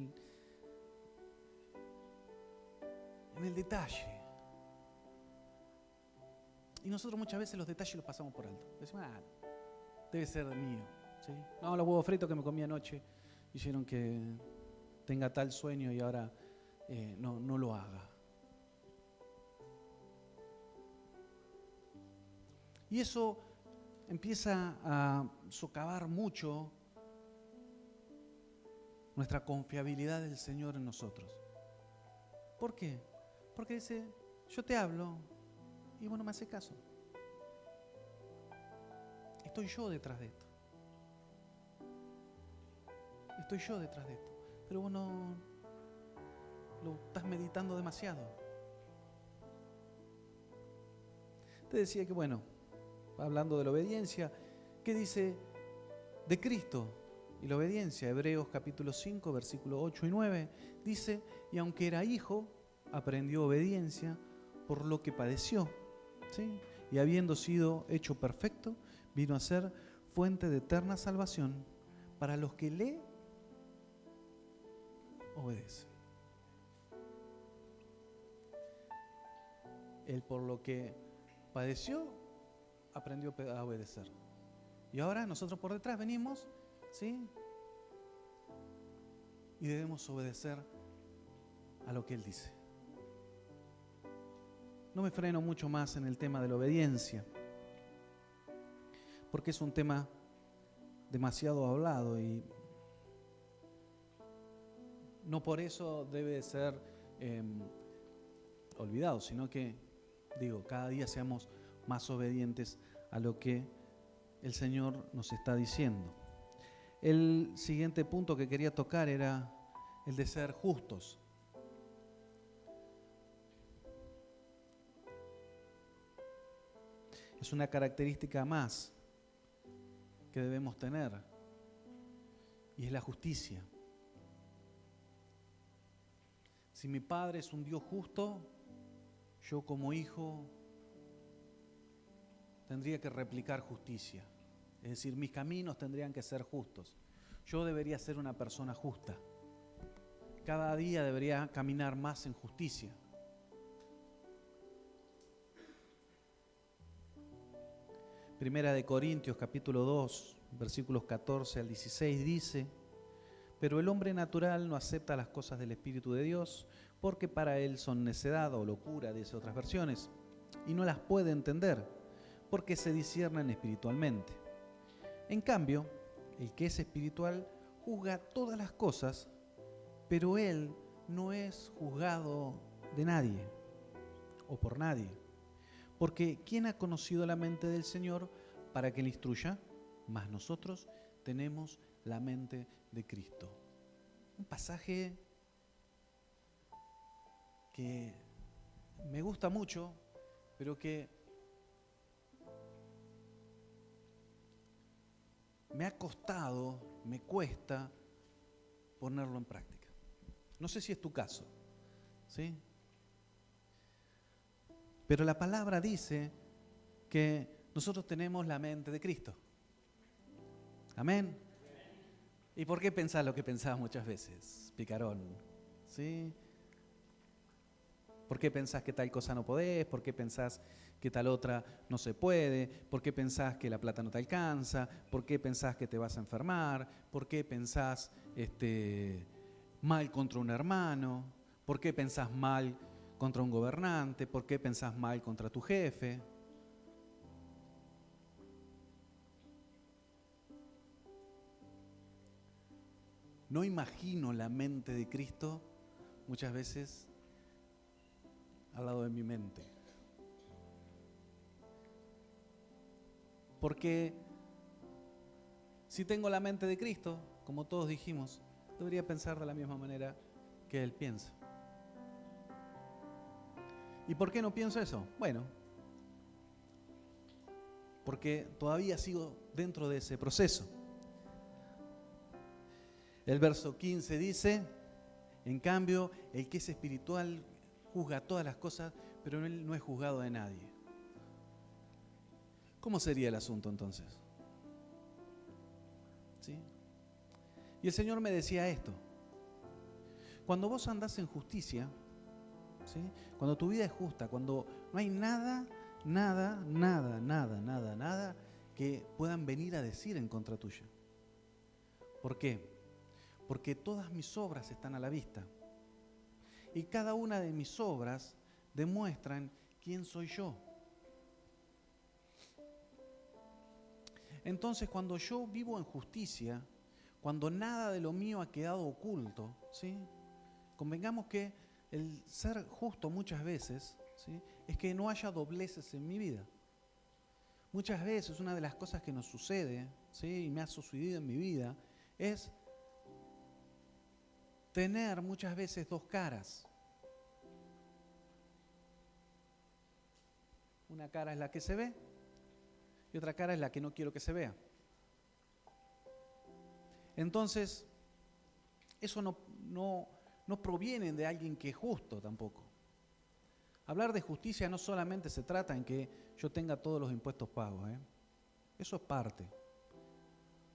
en el detalle. Y nosotros muchas veces los detalles los pasamos por alto. Decimos, debe ser mío. ¿Sí? No, los huevos fritos que me comí anoche hicieron que tenga tal sueño y ahora no lo haga. Y eso empieza a socavar mucho nuestra confiabilidad del Señor en nosotros. ¿Por qué? Porque dice, yo te hablo y vos no me haces caso. Estoy yo detrás de esto. Estoy yo detrás de esto. Pero vos no lo estás meditando demasiado. Te decía que hablando de la obediencia, ¿qué dice de Cristo y la obediencia? Hebreos capítulo 5, versículos 8 y 9, dice, y aunque era hijo, aprendió obediencia por lo que padeció, ¿sí? Y habiendo sido hecho perfecto, vino a ser fuente de eterna salvación para los que le obedecen. Él por lo que padeció, aprendió a obedecer. Y ahora nosotros por detrás venimos, ¿sí? Y debemos obedecer a lo que Él dice. No me freno mucho más en el tema de la obediencia, porque es un tema demasiado hablado y no por eso debe ser olvidado, sino que, cada día seamos más obedientes a lo que el Señor nos está diciendo. El siguiente punto que quería tocar era el de ser justos. Es una característica más que debemos tener, y es la justicia. Si mi Padre es un Dios justo, yo como hijo tendría que replicar justicia. Es decir, mis caminos tendrían que ser justos. Yo debería ser una persona justa. Cada día debería caminar más en justicia. Primera de Corintios, capítulo 2, versículos 14 al 16 dice, pero el hombre natural no acepta las cosas del Espíritu de Dios, porque para él son necedad o locura, dice otras versiones, y no las puede entender, porque se disciernen espiritualmente. En cambio, el que es espiritual juzga todas las cosas, pero él no es juzgado de nadie o por nadie. Porque ¿quién ha conocido la mente del Señor para que le instruya? Mas nosotros tenemos la mente de Cristo. Un pasaje que me gusta mucho, pero que me cuesta ponerlo en práctica. No sé si es tu caso, ¿sí? Pero la palabra dice que nosotros tenemos la mente de Cristo. Amén. ¿Y por qué pensás lo que pensás muchas veces, picarón? ¿Sí? ¿Por qué pensás que tal cosa no podés? ¿Por qué pensás que tal otra no se puede? ¿Por qué pensás que la plata no te alcanza? ¿Por qué pensás que te vas a enfermar? ¿Por qué pensás mal contra un hermano? ¿Por qué pensás mal contra un gobernante? ¿Por qué pensás mal contra tu jefe? no imagino la mente de Cristo muchas veces al lado de mi mente. Porque si tengo la mente de Cristo, como todos dijimos, debería pensar de la misma manera que Él piensa. ¿Y por qué no pienso eso? Bueno, porque todavía sigo dentro de ese proceso. El verso 15 dice, en cambio, el que es espiritual juzga todas las cosas, pero él no es juzgado de nadie. ¿Cómo sería el asunto entonces? ¿Sí? Y el Señor me decía esto. Cuando vos andás en justicia, ¿sí? Cuando tu vida es justa, cuando no hay nada que puedan venir a decir en contra tuya. ¿Por qué? Porque todas mis obras están a la vista. Y cada una de mis obras demuestran quién soy yo. Entonces, cuando yo vivo en justicia, cuando nada de lo mío ha quedado oculto, ¿sí? Convengamos que el ser justo muchas veces, ¿sí? Es que no haya dobleces en mi vida. Muchas veces una de las cosas que nos sucede, ¿sí? Y me ha sucedido en mi vida, es tener muchas veces dos caras. Una cara es la que se ve y otra cara es la que no quiero que se vea. Entonces, eso no proviene de alguien que es justo tampoco. Hablar de justicia no solamente se trata en que yo tenga todos los impuestos pagos, eso es parte.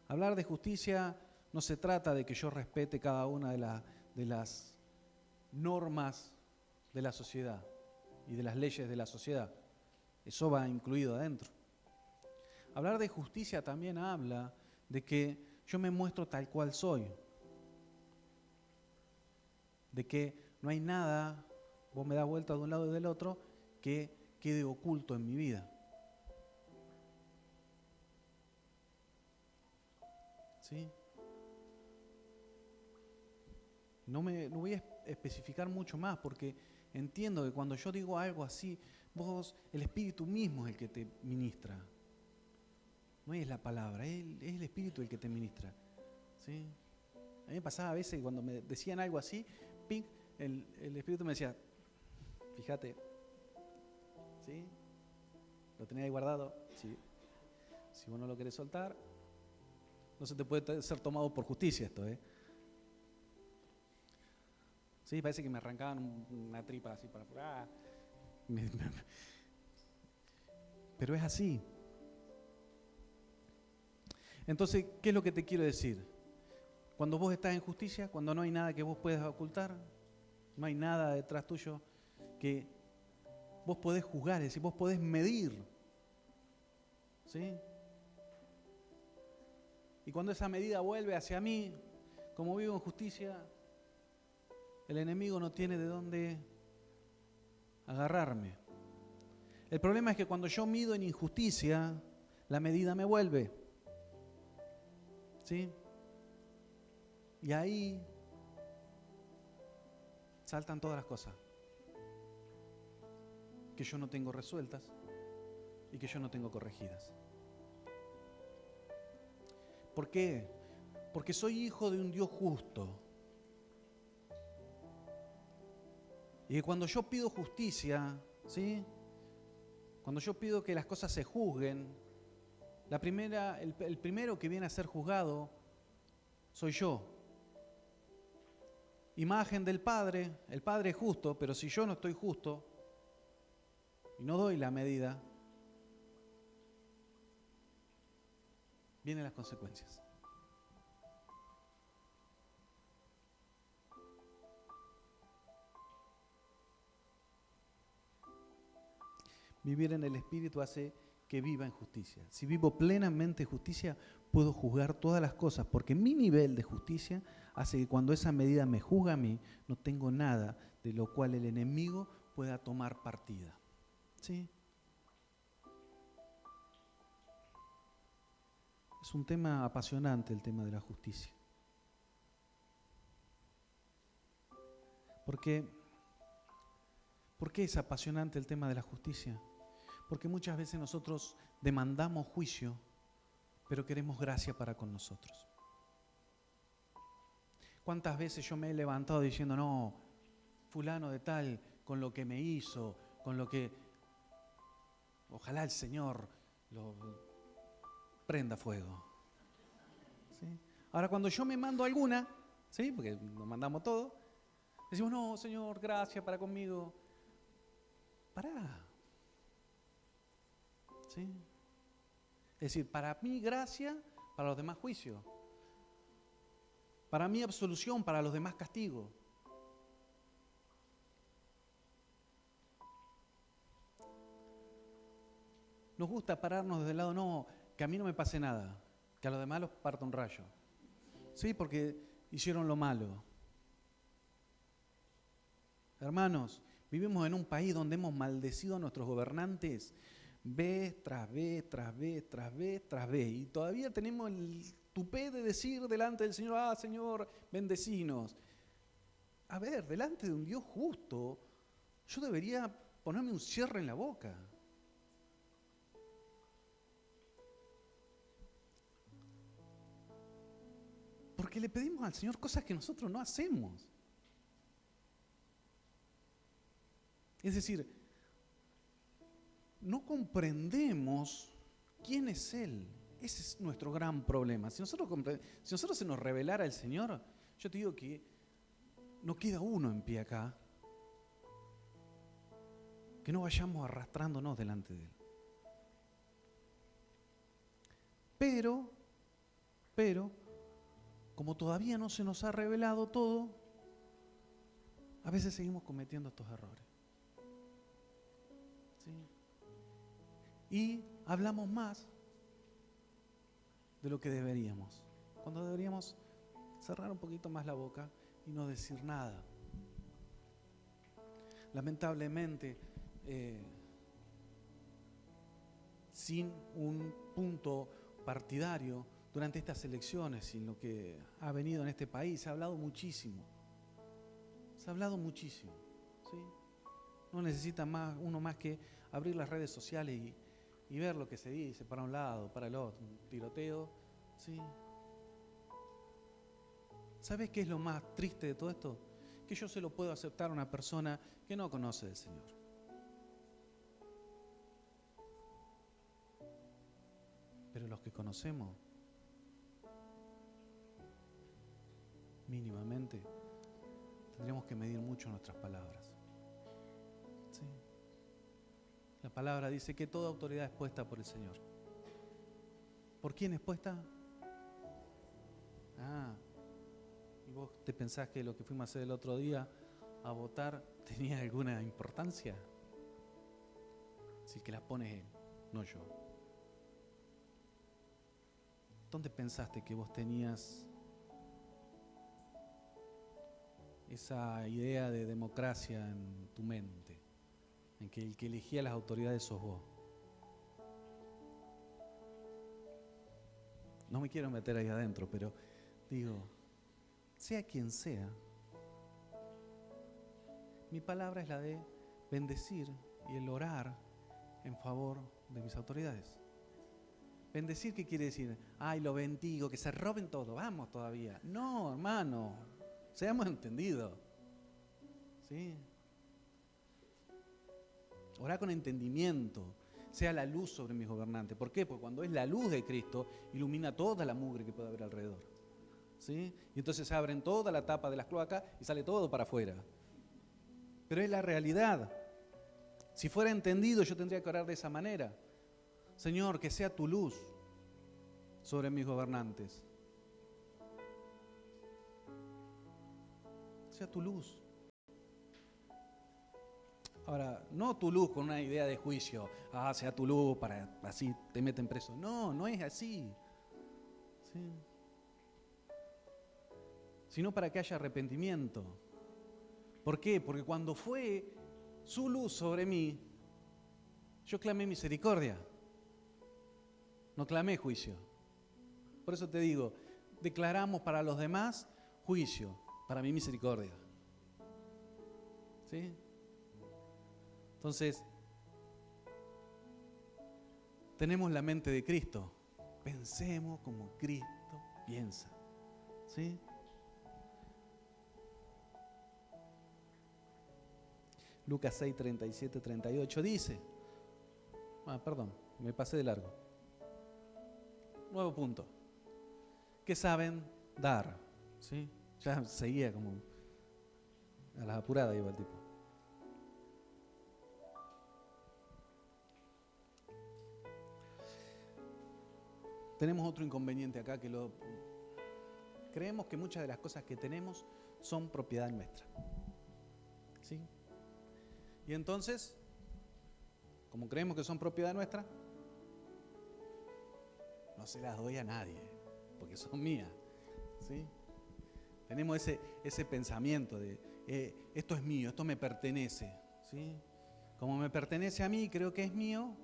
Hablar de justicia no se trata de que yo respete cada una de las normas de la sociedad y de las leyes de la sociedad. Eso va incluido adentro. Hablar de justicia también habla de que yo me muestro tal cual soy. De que no hay nada, vos me das vuelta de un lado y del otro, que quede oculto en mi vida. ¿Sí? No voy a especificar mucho más porque entiendo que cuando yo digo algo así, el Espíritu mismo es el que te ministra. No es la palabra, es el Espíritu el que te ministra. ¿Sí? A mí me pasaba a veces cuando me decían algo así, ping, el Espíritu me decía, fíjate, ¿sí? Lo tenés ahí guardado, ¿sí? Si vos no lo querés soltar, no se te puede ser tomado por justicia esto, Sí, parece que me arrancaban una tripa así para afuera. Pero es así. Entonces, ¿qué es lo que te quiero decir? Cuando vos estás en justicia, cuando no hay nada que vos puedas ocultar, no hay nada detrás tuyo que vos podés juzgar, es decir, vos podés medir. ¿Sí? Y cuando esa medida vuelve hacia mí, como vivo en justicia, el enemigo no tiene de dónde agarrarme. El problema es que cuando yo mido en injusticia, la medida me vuelve. ¿Sí? Y ahí saltan todas las cosas que yo no tengo resueltas y que yo no tengo corregidas. ¿Por qué? Porque soy hijo de un Dios justo. Y que cuando yo pido justicia, ¿sí? Cuando yo pido que las cosas se juzguen, el primero que viene a ser juzgado soy yo. Imagen del Padre, el Padre es justo, pero si yo no estoy justo y no doy la medida, vienen las consecuencias. Vivir en el Espíritu hace que viva en justicia. Si vivo plenamente en justicia, puedo juzgar todas las cosas, porque mi nivel de justicia hace que cuando esa medida me juzga a mí, no tengo nada de lo cual el enemigo pueda tomar partida. ¿Sí? Es un tema apasionante el tema de la justicia. ¿Por qué es apasionante el tema de la justicia? Porque muchas veces nosotros demandamos juicio, pero queremos gracia para con nosotros. ¿Cuántas veces yo me he levantado diciendo, no, fulano de tal, con lo que me hizo, con lo que... Ojalá el Señor lo prenda fuego. ¿Sí? Ahora, cuando yo me mando alguna, ¿sí? Porque nos mandamos todo, decimos, no, Señor, gracias para conmigo. Pará. ¿Sí? Es decir, para mí gracia, para los demás juicio. Para mí absolución, para los demás castigo. Nos gusta pararnos desde el lado, no, que a mí no me pase nada, que a los demás los parta un rayo. Sí, porque hicieron lo malo. Hermanos, vivimos en un país donde hemos maldecido a nuestros gobernantes vez tras vez, tras vez, tras vez, tras vez. Y todavía tenemos el tupé de decir delante del Señor, ah, Señor, bendecinos. A ver, delante de un Dios justo, yo debería ponerme un cierre en la boca. Porque le pedimos al Señor cosas que nosotros no hacemos. Es decir, no comprendemos quién es Él. Ese es nuestro gran problema. Si nosotros se nos revelara el Señor, yo te digo que no queda uno en pie acá que no vayamos arrastrándonos delante de Él. Pero, como todavía no se nos ha revelado todo, a veces seguimos cometiendo estos errores. ¿Sí? Y hablamos más de lo que deberíamos, cuando deberíamos cerrar un poquito más la boca y no decir nada. Lamentablemente, sin un punto partidario durante estas elecciones y en lo que ha venido en este país, se ha hablado muchísimo. Se ha hablado muchísimo, ¿sí? No necesita uno más que abrir las redes sociales y ver lo que se dice para un lado, para el otro, un tiroteo, ¿sí? ¿Sabes qué es lo más triste de todo esto? Que yo se lo puedo aceptar a una persona que no conoce del Señor. Pero los que conocemos, mínimamente, tendríamos que medir mucho nuestras palabras. ¿Sí? La palabra dice que toda autoridad es puesta por el Señor. ¿Por quién es puesta? ¿Y vos te pensás que lo que fuimos a hacer el otro día a votar tenía alguna importancia? Si el que la pone él, no yo. ¿Dónde pensaste que vos tenías esa idea de democracia en tu mente? En que el que elegía las autoridades sos vos. No me quiero meter ahí adentro, pero digo, sea quien sea, mi palabra es la de bendecir y el orar en favor de mis autoridades. Bendecir, ¿qué quiere decir? Ay, lo bendigo, que se roben todo, vamos todavía. No, hermano, seamos entendidos. ¿Sí? Orá con entendimiento, sea la luz sobre mis gobernantes. ¿Por qué? Porque cuando es la luz de Cristo, ilumina toda la mugre que puede haber alrededor. ¿Sí? Y entonces se abren toda la tapa de las cloacas y sale todo para afuera. Pero es la realidad. Si fuera entendido, yo tendría que orar de esa manera. Señor, que sea tu luz sobre mis gobernantes. Sea tu luz. Ahora, no tu luz con una idea de juicio. Sea tu luz para así te meten preso. No, no es así. ¿Sí? Sino para que haya arrepentimiento. ¿Por qué? Porque cuando fue su luz sobre mí, yo clamé misericordia. No clamé juicio. Por eso te digo, declaramos para los demás juicio, para mí misericordia. ¿Sí? Entonces, tenemos la mente de Cristo. Pensemos como Cristo piensa. ¿Sí? Lucas 6, 37, 38 dice, perdón, me pasé de largo. Nuevo punto. ¿Qué saben dar? ¿Sí? Ya seguía como a las apuradas iba el tipo. Tenemos otro inconveniente acá creemos que muchas de las cosas que tenemos son propiedad nuestra. ¿Sí? Y entonces, como creemos que son propiedad nuestra, no se las doy a nadie, porque son mías. ¿Sí? Tenemos ese pensamiento de esto es mío, esto me pertenece. ¿Sí? Como me pertenece a mí, creo que es mío,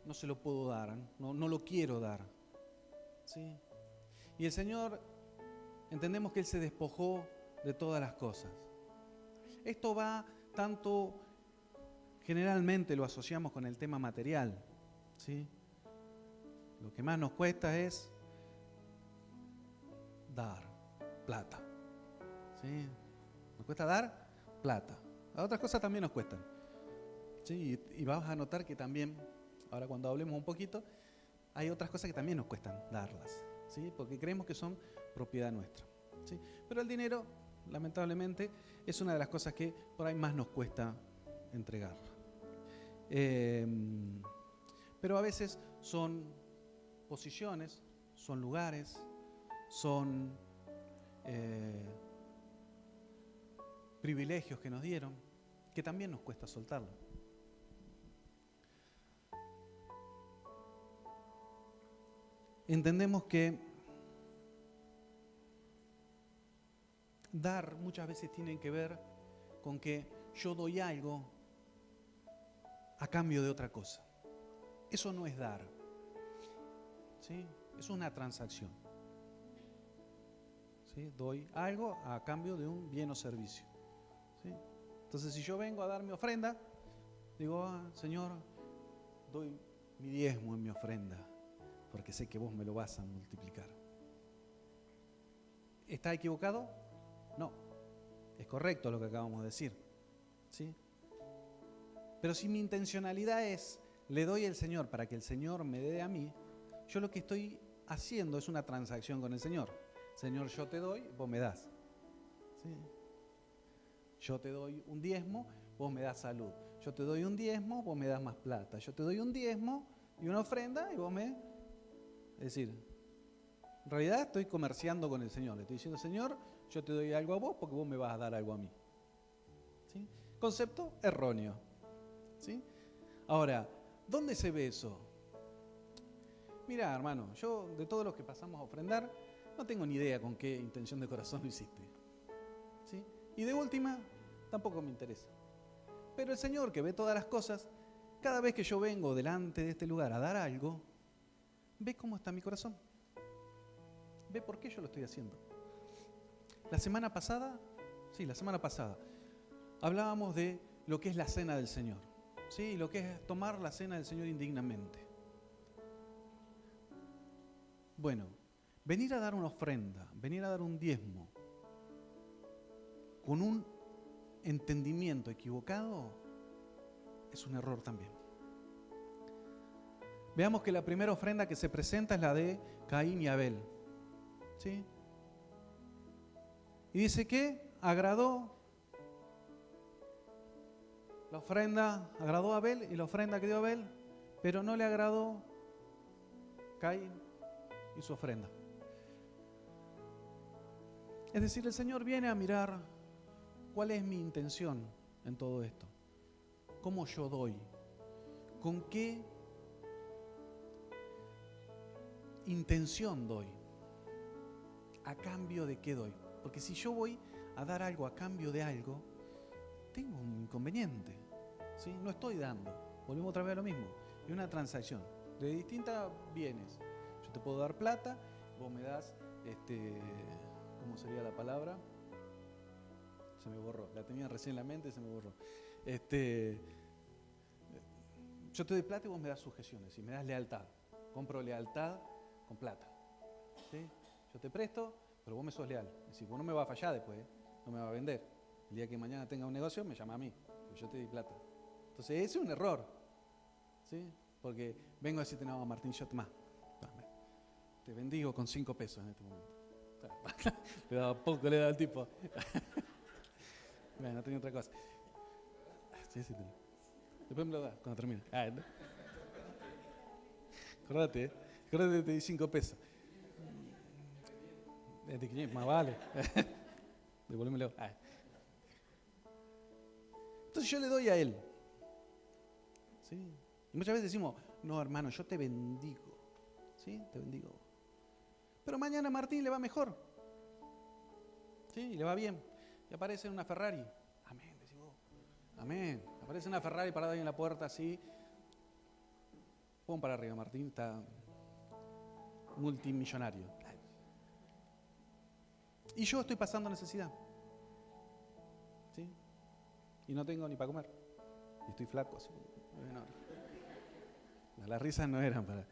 no se lo puedo dar, no lo quiero dar. ¿Sí? Y el Señor, entendemos que Él se despojó de todas las cosas. Esto va tanto, generalmente lo asociamos con el tema material. ¿Sí? Lo que más nos cuesta es dar plata. ¿Sí? Nos cuesta dar plata. A otras cosas también nos cuestan. ¿Sí? Y vas a notar que también, ahora cuando hablemos un poquito, hay otras cosas que también nos cuestan darlas. ¿Sí? Porque creemos que son propiedad nuestra. ¿Sí? Pero el dinero, lamentablemente, es una de las cosas que por ahí más nos cuesta entregar. Pero a veces son posiciones, son lugares, son privilegios que nos dieron, que también nos cuesta soltarlo. Entendemos que dar muchas veces tiene que ver con que yo doy algo a cambio de otra cosa. Eso no es dar. ¿Sí? Es una transacción. ¿Sí? Doy algo a cambio de un bien o servicio. ¿Sí? Entonces, si yo vengo a dar mi ofrenda, digo, Señor, doy mi diezmo en mi ofrenda, porque sé que vos me lo vas a multiplicar. ¿Está equivocado? No. Es correcto lo que acabamos de decir. ¿Sí? Pero si mi intencionalidad es, le doy al Señor para que el Señor me dé a mí, yo lo que estoy haciendo es una transacción con el Señor. Señor, yo te doy, vos me das. ¿Sí? Yo te doy un diezmo, vos me das salud. Yo te doy un diezmo, vos me das más plata. Yo te doy un diezmo y una ofrenda y vos me... Es decir, en realidad estoy comerciando con el Señor. Le estoy diciendo, Señor, yo te doy algo a vos porque vos me vas a dar algo a mí. ¿Sí? Concepto erróneo. ¿Sí? Ahora, ¿dónde se ve eso? Mira, hermano, yo de todos los que pasamos a ofrendar, no tengo ni idea con qué intención de corazón lo hiciste. ¿Sí? Y de última, tampoco me interesa. Pero el Señor, que ve todas las cosas, cada vez que yo vengo delante de este lugar a dar algo, ve cómo está mi corazón. Ve por qué yo lo estoy haciendo. La semana pasada, hablábamos de lo que es la cena del Señor. ¿Sí? Lo que es tomar la cena del Señor indignamente. Bueno, venir a dar una ofrenda, venir a dar un diezmo, con un entendimiento equivocado, es un error también. Veamos que la primera ofrenda que se presenta es la de Caín y Abel. ¿Sí? Y dice que agradó la ofrenda, agradó a Abel y la ofrenda que dio Abel, pero no le agradó Caín y su ofrenda. Es decir, el Señor viene a mirar cuál es mi intención en todo esto. ¿Cómo yo doy? ¿Con qué intención doy? ¿A cambio de qué doy? Porque si yo voy a dar algo a cambio de algo, tengo un inconveniente. ¿Sí? No estoy dando. Volvemos otra vez a lo mismo. Es una transacción de distintos bienes. Yo te puedo dar plata, vos me das, ¿cómo sería la palabra? se me borró. La tenía recién en la mente y se me borró. Yo te doy plata y vos me das sujeciones y me das lealtad. Compro lealtad con plata. ¿Sí? Yo te presto, pero vos me sos leal. Es decir, vos no me vas a fallar después, no me vas a vender. El día que mañana tenga un negocio, me llama a mí, porque yo te di plata. Entonces, ese es un error. ¿Sí? Porque vengo a decirte, no, Martín, yo te bendigo con 5 pesos en este momento. Le daba poco, le daba al tipo. Bueno, no tenía otra cosa. Sí, tenía. Después me lo das cuando termine. ¿No? Acordate que te di 5 pesos. De 500, más vale. Devuélvemelo. Entonces yo le doy a él. ¿Sí? Y muchas veces decimos, no, hermano, yo te bendigo. ¿Sí? Te bendigo. Pero mañana a Martín le va mejor. ¿Sí? Y le va bien. Y aparece una Ferrari. Amén, decimos. Amén. Aparece una Ferrari parada ahí en la puerta así. Pon para arriba, Martín. Está multimillonario. Y yo estoy pasando necesidad. ¿Sí? Y no tengo ni para comer. Y estoy flaco. Así. No, las risas no eran para...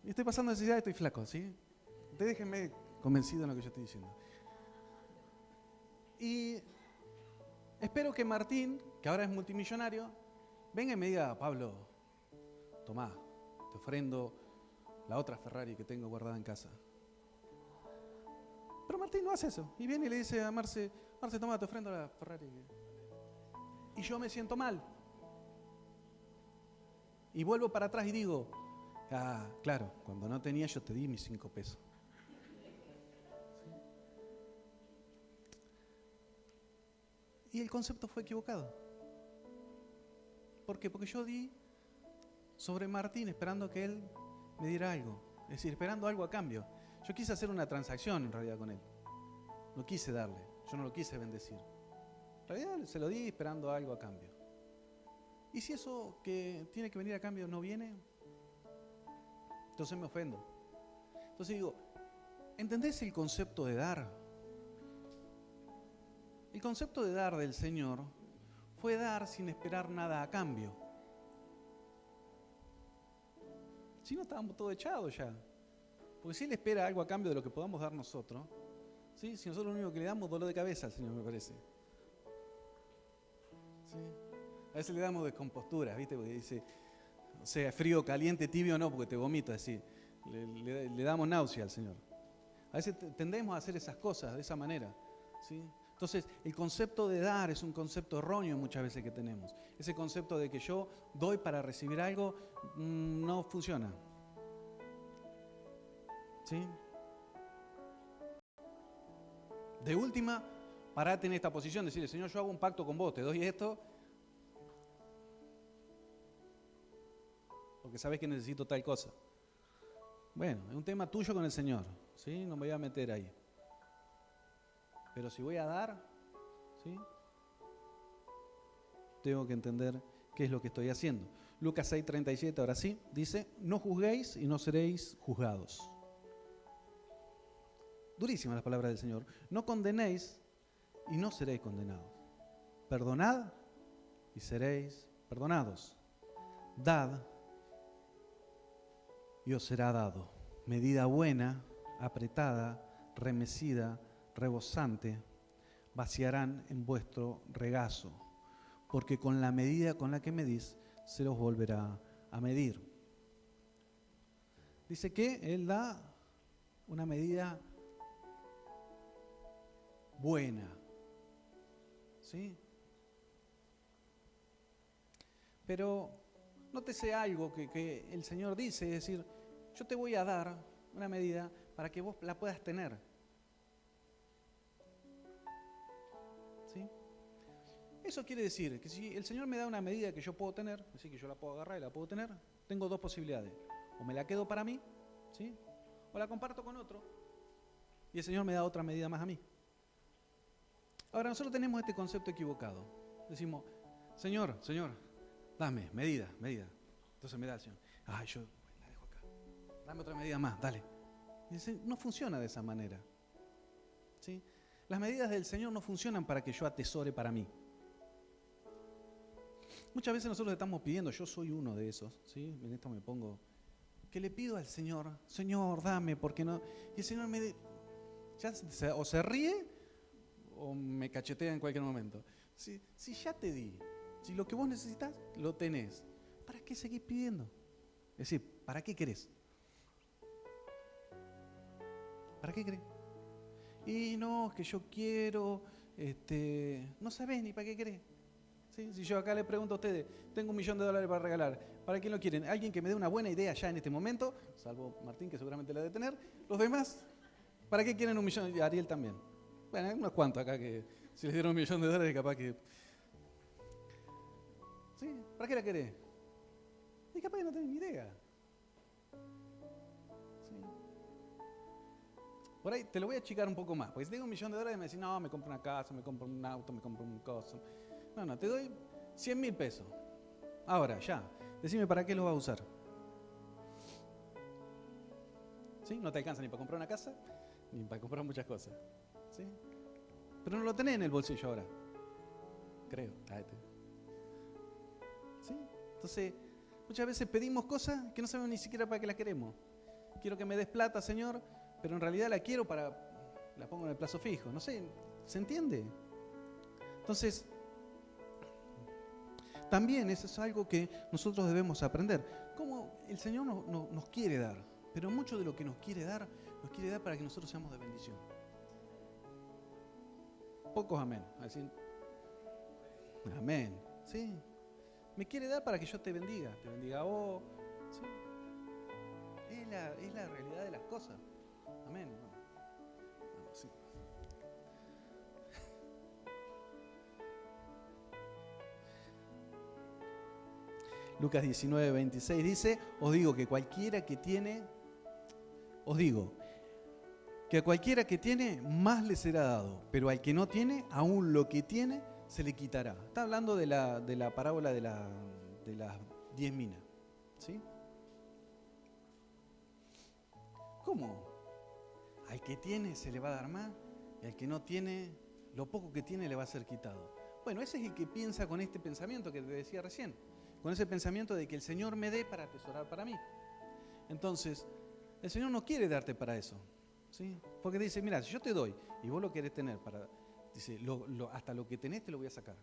Y estoy pasando necesidad y estoy flaco, ¿sí? Ustedes déjenme convencido en lo que yo estoy diciendo. Y espero que Martín, que ahora es multimillonario, venga y me diga, Pablo, tomá, te ofrendo la otra Ferrari que tengo guardada en casa. Pero Martín no hace eso. Y viene y le dice a Marce, tomá, te ofrendo la Ferrari. Y yo me siento mal. Y vuelvo para atrás y digo, claro, cuando no tenía yo te di mis 5 pesos. ¿Sí? Y el concepto fue equivocado. ¿Por qué? Porque yo di sobre Martín esperando que él me diera algo. Es decir, esperando algo a cambio. Yo quise hacer una transacción en realidad con él. No quise darle, yo no lo quise bendecir. En realidad se lo di esperando algo a cambio. ¿Y si eso que tiene que venir a cambio no viene? Entonces me ofendo. Entonces digo, ¿entendés el concepto de dar? El concepto de dar del Señor fue dar sin esperar nada a cambio. Si no, estábamos todos echados ya. Porque si Él espera algo a cambio de lo que podamos dar nosotros, ¿sí? Si nosotros lo único que le damos es dolor de cabeza al Señor, me parece. ¿Sí? A veces le damos descomposturas, ¿viste? Porque dice, o sea, frío, caliente, tibio, no, porque te vomita, así. Le damos náusea al Señor. A veces tendemos a hacer esas cosas de esa manera, ¿sí? Entonces, el concepto de dar es un concepto erróneo muchas veces que tenemos. Ese concepto de que yo doy para recibir algo no funciona. ¿Sí? De última, parate en esta posición, decirle, Señor, yo hago un pacto con vos, te doy esto, porque sabes que necesito tal cosa. Bueno, es un tema tuyo con el Señor, ¿sí? No me voy a meter ahí. Pero si voy a dar, ¿sí? Tengo que entender qué es lo que estoy haciendo. Lucas 6:37, ahora sí, dice, no juzguéis y no seréis juzgados. Durísimas las palabras del Señor. No condenéis y no seréis condenados. Perdonad y seréis perdonados. Dad y os será dado. Medida buena, apretada, remecida, rebosante, vaciarán en vuestro regazo, porque con la medida con la que medís, se os volverá a medir. Dice que Él da una medida buena, ¿sí? Pero nótese algo que el Señor dice, es decir, yo te voy a dar una medida para que vos la puedas tener. ¿Sí? Eso quiere decir que si el Señor me da una medida que yo puedo tener, es decir, que yo la puedo agarrar y la puedo tener, tengo dos posibilidades. O me la quedo para mí, ¿sí? O la comparto con otro y el Señor me da otra medida más a mí. Ahora, nosotros tenemos este concepto equivocado. Decimos, Señor, dame, medida. Entonces me da el Señor. Yo la dejo acá. Dame otra medida más, dale. Y dice, no funciona de esa manera. ¿sí? Las medidas del Señor no funcionan para que yo atesore para mí. Muchas veces nosotros estamos pidiendo, yo soy uno de esos, ¿sí? En esto me pongo, que le pido al Señor, Señor, dame, porque no. Y el Señor o se ríe o me cachetea en cualquier momento. Si ya te di, si lo que vos necesitas lo tenés, ¿para qué seguís pidiendo? Es decir, ¿para qué querés? ¿Para qué querés? Y no, que yo quiero, no sabés ni para qué querés. ¿Sí? Si yo acá le pregunto a ustedes, tengo $1.000.000 para regalar, ¿para quién lo quieren? Alguien que me dé una buena idea ya en este momento, salvo Martín, que seguramente la debe tener. Los demás, ¿para qué quieren $1.000.000? Y Ariel también. Bueno, hay unos cuantos acá que si les dieron $1.000.000 capaz que... ¿Sí? ¿Para qué la querés? Y capaz que no tenés ni idea. ¿Sí? Por ahí te lo voy a achicar un poco más, porque si tengo $1.000.000 me decís, no, me compro una casa, me compro un auto, me compro un coso. No, te doy 100.000 pesos. Ahora, ya. Decime para qué los vas a usar. ¿Sí? No te alcanza ni para comprar una casa, ni para comprar muchas cosas. ¿Sí? Pero no lo tenés en el bolsillo ahora. Creo. ¿Sí? Entonces, muchas veces pedimos cosas que no sabemos ni siquiera para qué las queremos. Quiero que me des plata, Señor, pero en realidad la quiero para... La pongo en el plazo fijo. No sé, ¿se entiende? Entonces... También eso es algo que nosotros debemos aprender. Como el Señor nos quiere dar, pero mucho de lo que nos quiere dar para que nosotros seamos de bendición. Pocos amén. Así, amén. ¿Sí? Me quiere dar para que yo te bendiga a vos. ¿Sí? Es la realidad de las cosas. Amén. Sí. Lucas 19:26 dice, os digo que a cualquiera que tiene, más le será dado, pero al que no tiene, aún lo que tiene, se le quitará. Está hablando de la parábola de las 10 minas. ¿Sí? ¿Cómo? Al que tiene se le va a dar más, y al que no tiene, lo poco que tiene le va a ser quitado. Bueno, ese es el que piensa con este pensamiento que te decía recién. Con ese pensamiento de que el Señor me dé para atesorar para mí. Entonces, el Señor no quiere darte para eso, ¿sí? Porque dice, mira, si yo te doy y vos lo querés tener para, dice, hasta lo que tenés te lo voy a sacar.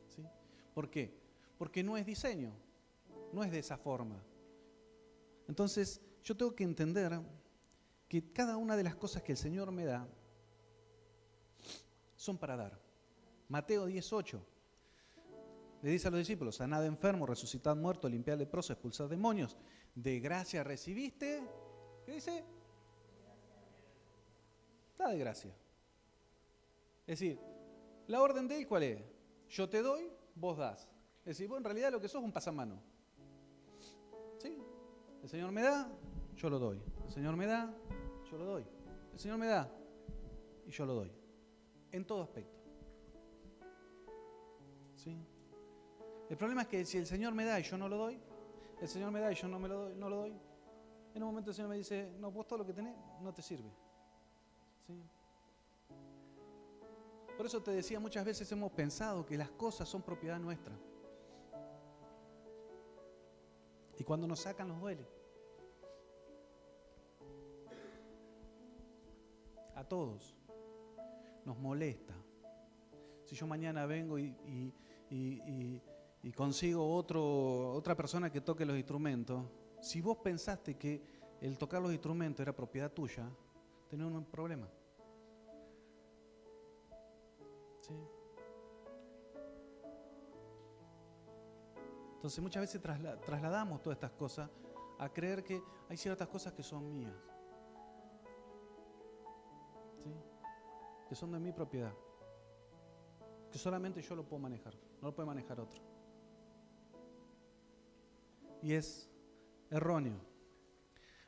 ¿Sí? ¿Por qué? Porque no es diseño, no es de esa forma. Entonces, yo tengo que entender que cada una de las cosas que el Señor me da son para dar. Mateo 10:8 le dice a los discípulos, sanad enfermos, resucitad muertos, limpiad leprosos, expulsad demonios. De gracia recibiste, ¿qué dice? Da de gracia. Es decir, la orden de él, ¿cuál es? Yo te doy, vos das. Es decir, vos en realidad lo que sos es un pasamano. ¿Sí? El Señor me da, yo lo doy. El Señor me da, yo lo doy. El Señor me da y yo lo doy. En todo aspecto. ¿Sí? El problema es que si el Señor me da y yo no lo doy, el Señor me da y yo no lo doy, en un momento el Señor me dice, no, vos todo lo que tenés no te sirve. ¿Sí? Por eso te decía, muchas veces hemos pensado que las cosas son propiedad nuestra. Y cuando nos sacan nos duele. A todos. Nos molesta. Si yo mañana vengo y consigo otra persona que toque los instrumentos, si vos pensaste que el tocar los instrumentos era propiedad tuya, tenés un problema. ¿Sí? Entonces muchas veces trasladamos todas estas cosas a creer que hay ciertas cosas que son mías, ¿sí? Que son de mi propiedad, que solamente yo lo puedo manejar, no lo puede manejar otro. Y es erróneo.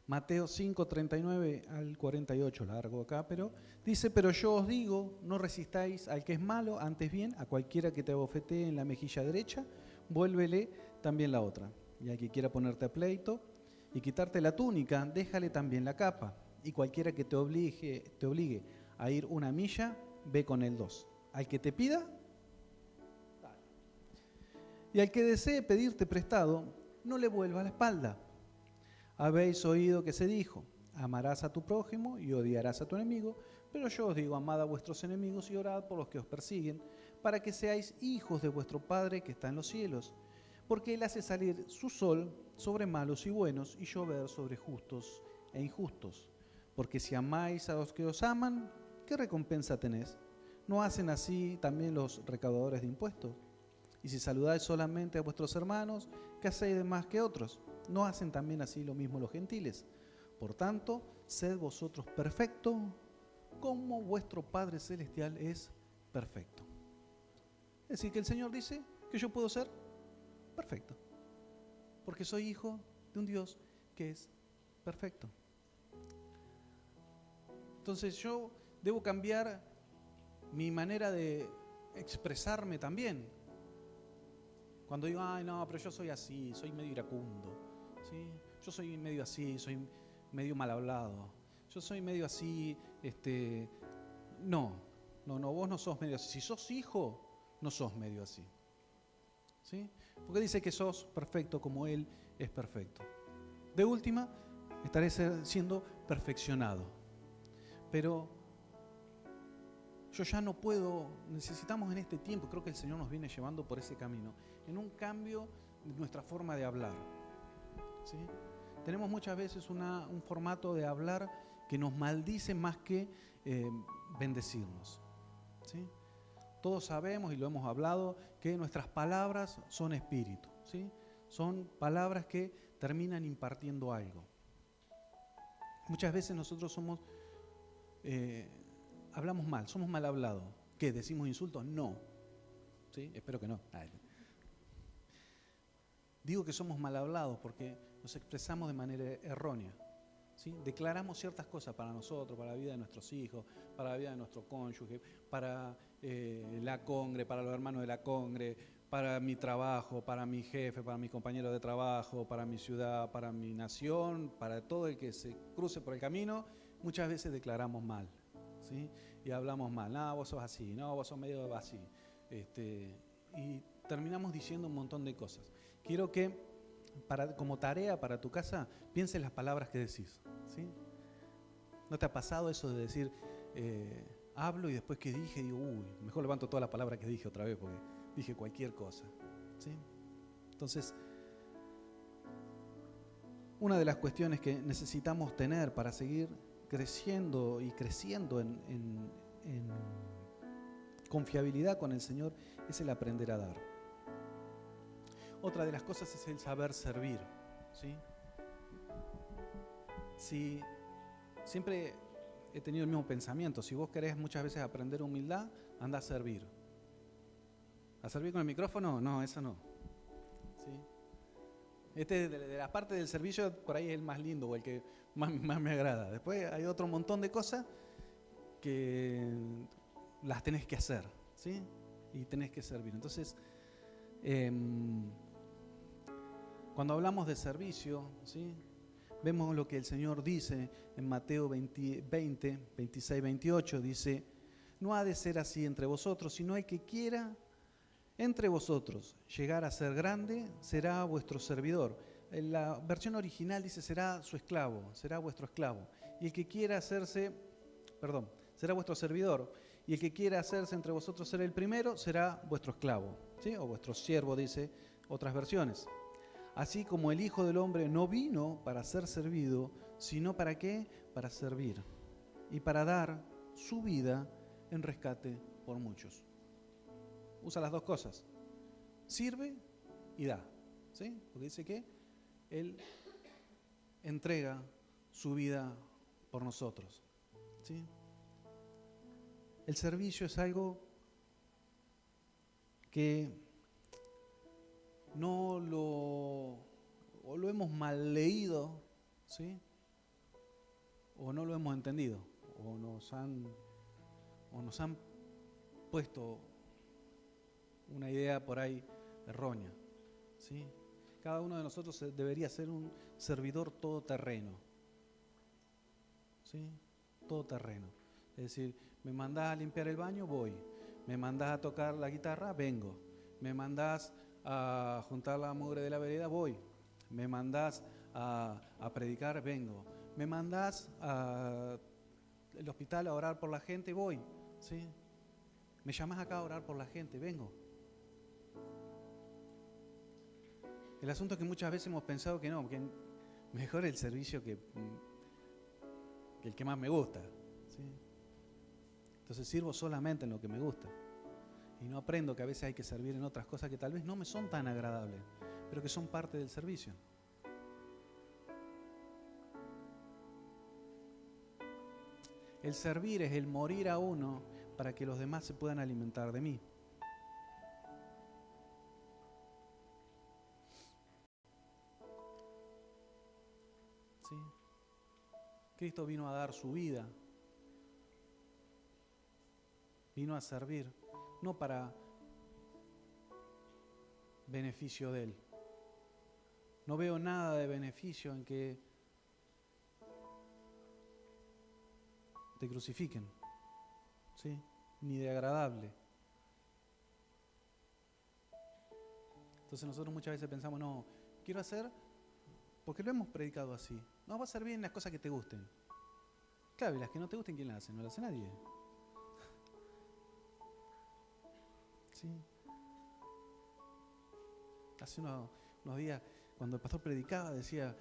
Mateo 5:39 al 48, largo acá, pero dice, pero yo os digo, no resistáis al que es malo, antes bien, a cualquiera que te abofetee en la mejilla derecha, vuélvele también la otra. Y al que quiera ponerte a pleito y quitarte la túnica, déjale también la capa. y cualquiera que te obligue a ir 1 milla, ve con él 2. Al que te pida, dale. Y al que desee pedirte prestado, no le vuelvas la espalda. Habéis oído que se dijo, amarás a tu prójimo y odiarás a tu enemigo, pero yo os digo, amad a vuestros enemigos y orad por los que os persiguen, para que seáis hijos de vuestro Padre que está en los cielos. Porque Él hace salir su sol sobre malos y buenos y llover sobre justos e injustos. Porque si amáis a los que os aman, ¿qué recompensa tenéis? ¿No hacen así también los recaudadores de impuestos? Y si saludáis solamente a vuestros hermanos, ¿qué hacéis de más que otros? ¿No hacen también así lo mismo los gentiles? Por tanto, sed vosotros perfectos, como vuestro Padre Celestial es perfecto. Es decir, que el Señor dice que yo puedo ser perfecto, porque soy hijo de un Dios que es perfecto. Entonces yo debo cambiar mi manera de expresarme también. Cuando digo, ay no, pero yo soy así, soy medio iracundo, ¿sí? Yo soy medio así, soy medio mal hablado, yo soy medio así, no, vos no sos medio así. Si sos hijo, no sos medio así, ¿sí? Porque dice que sos perfecto como Él es perfecto. De última, estaré siendo perfeccionado. Pero yo ya no puedo, necesitamos en este tiempo, creo que el Señor nos viene llevando por ese camino, en un cambio de nuestra forma de hablar, ¿sí? Tenemos muchas veces un formato de hablar que nos maldice más que bendecirnos, ¿sí? Todos sabemos y lo hemos hablado que nuestras palabras son espíritu, ¿sí? Son palabras que terminan impartiendo algo. Muchas veces nosotros hablamos mal, somos mal hablados. ¿Qué? ¿Decimos insultos? No. ¿Sí? Espero que no. Digo que somos mal hablados porque nos expresamos de manera errónea, ¿sí? Declaramos ciertas cosas para nosotros, para la vida de nuestros hijos, para la vida de nuestro cónyuge, para la congre, para los hermanos de la congre, para mi trabajo, para mi jefe, para mi compañero de trabajo, para mi ciudad, para mi nación, para todo el que se cruce por el camino. Muchas veces declaramos mal, ¿sí? Y hablamos mal. No, vos sos así, no, vos sos medio así. Y terminamos diciendo un montón de cosas. Quiero que, como tarea para tu casa, pienses las palabras que decís, ¿sí? ¿No te ha pasado eso de decir, hablo y después que dije, digo, mejor levanto todas las palabras que dije otra vez porque dije cualquier cosa, ¿sí? Entonces, una de las cuestiones que necesitamos tener para seguir creciendo y creciendo en confiabilidad con el Señor es el aprender a dar. Otra de las cosas es el saber servir, ¿sí? Si siempre he tenido el mismo pensamiento, si vos querés muchas veces aprender humildad, anda a servir. ¿A servir con el micrófono? No, eso no, ¿sí? De la parte del servicio, por ahí es el más lindo o el que más me agrada. Después hay otro montón de cosas que las tenés que hacer, ¿sí? Y tenés que servir. Entonces, cuando hablamos de servicio, ¿sí? Vemos lo que el Señor dice en Mateo 20, 26, 28, dice, no ha de ser así entre vosotros, sino el que quiera entre vosotros llegar a ser grande, será vuestro servidor. En la versión original dice, será su esclavo, será vuestro esclavo. Y el que quiera será vuestro servidor. Y el que quiera hacerse entre vosotros ser el primero, será vuestro esclavo, ¿sí? O vuestro siervo, dice otras versiones. Así como el Hijo del Hombre no vino para ser servido, sino ¿para qué? Para servir y para dar su vida en rescate por muchos. Usa las dos cosas, sirve y da, ¿sí? Porque dice que Él entrega su vida por nosotros, ¿sí? El servicio es algo que no lo hemos mal leído, ¿sí? O no lo hemos entendido, o nos han puesto una idea por ahí errónea, ¿sí? Cada uno de nosotros debería ser un servidor todoterreno, ¿sí? Todo terreno. Es decir, me mandás a limpiar el baño, voy. Me mandás a tocar la guitarra, vengo. Me mandás a juntar la mugre de la vereda, voy. Me mandás a predicar, vengo. Me mandás al hospital a orar por la gente, voy. ¿Sí? Me llamás acá a orar por la gente, vengo. El asunto es que muchas veces hemos pensado que no, que mejor el servicio que el que más me gusta. ¿Sí? Entonces sirvo solamente en lo que me gusta. Y no aprendo que a veces hay que servir en otras cosas que tal vez no me son tan agradables, pero que son parte del servicio. El servir es el morir a uno para que los demás se puedan alimentar de mí. ¿Sí? Cristo vino a dar su vida, vino a servir, no para beneficio de Él. No veo nada de beneficio en que te crucifiquen, ¿sí? Ni de agradable. Entonces nosotros muchas veces pensamos, no, quiero hacer, porque lo hemos predicado así, no, va a ser bien las cosas que te gusten. Claro, y las que no te gusten, ¿quién las hace? No las hace nadie. ¿Sí? Hace unos días, cuando el pastor predicaba, decía,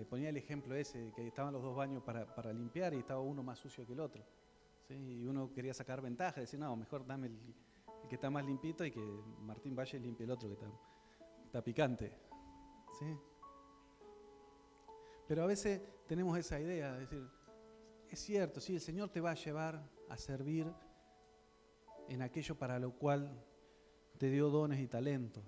ponía el ejemplo ese, que estaban los dos baños para limpiar y estaba uno más sucio que el otro. ¿Sí? Y uno quería sacar ventaja, decir, no, mejor dame el que está más limpito y que Martín Valle limpie el otro que está picante. ¿Sí? Pero a veces tenemos esa idea de decir, es cierto, sí, el Señor te va a llevar a servir en aquello para lo cual te dio dones y talentos.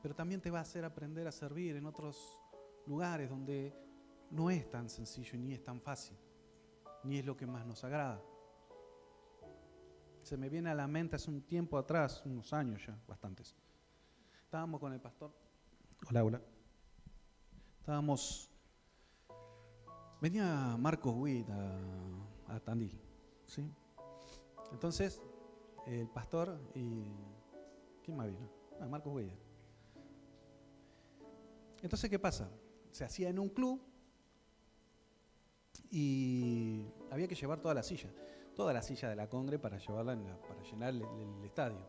Pero también te va a hacer aprender a servir en otros lugares donde no es tan sencillo ni es tan fácil, ni es lo que más nos agrada. Se me viene a la mente hace un tiempo atrás, unos años ya, bastantes. Estábamos con el pastor. Hola. Venía Marcos Witt a Tandil, ¿sí? Entonces, el pastor y... ¿quién más vino? Marcos Witt. Entonces, ¿qué pasa? Se hacía en un club y había que llevar toda la silla de la congre para llevarla para llenar el estadio.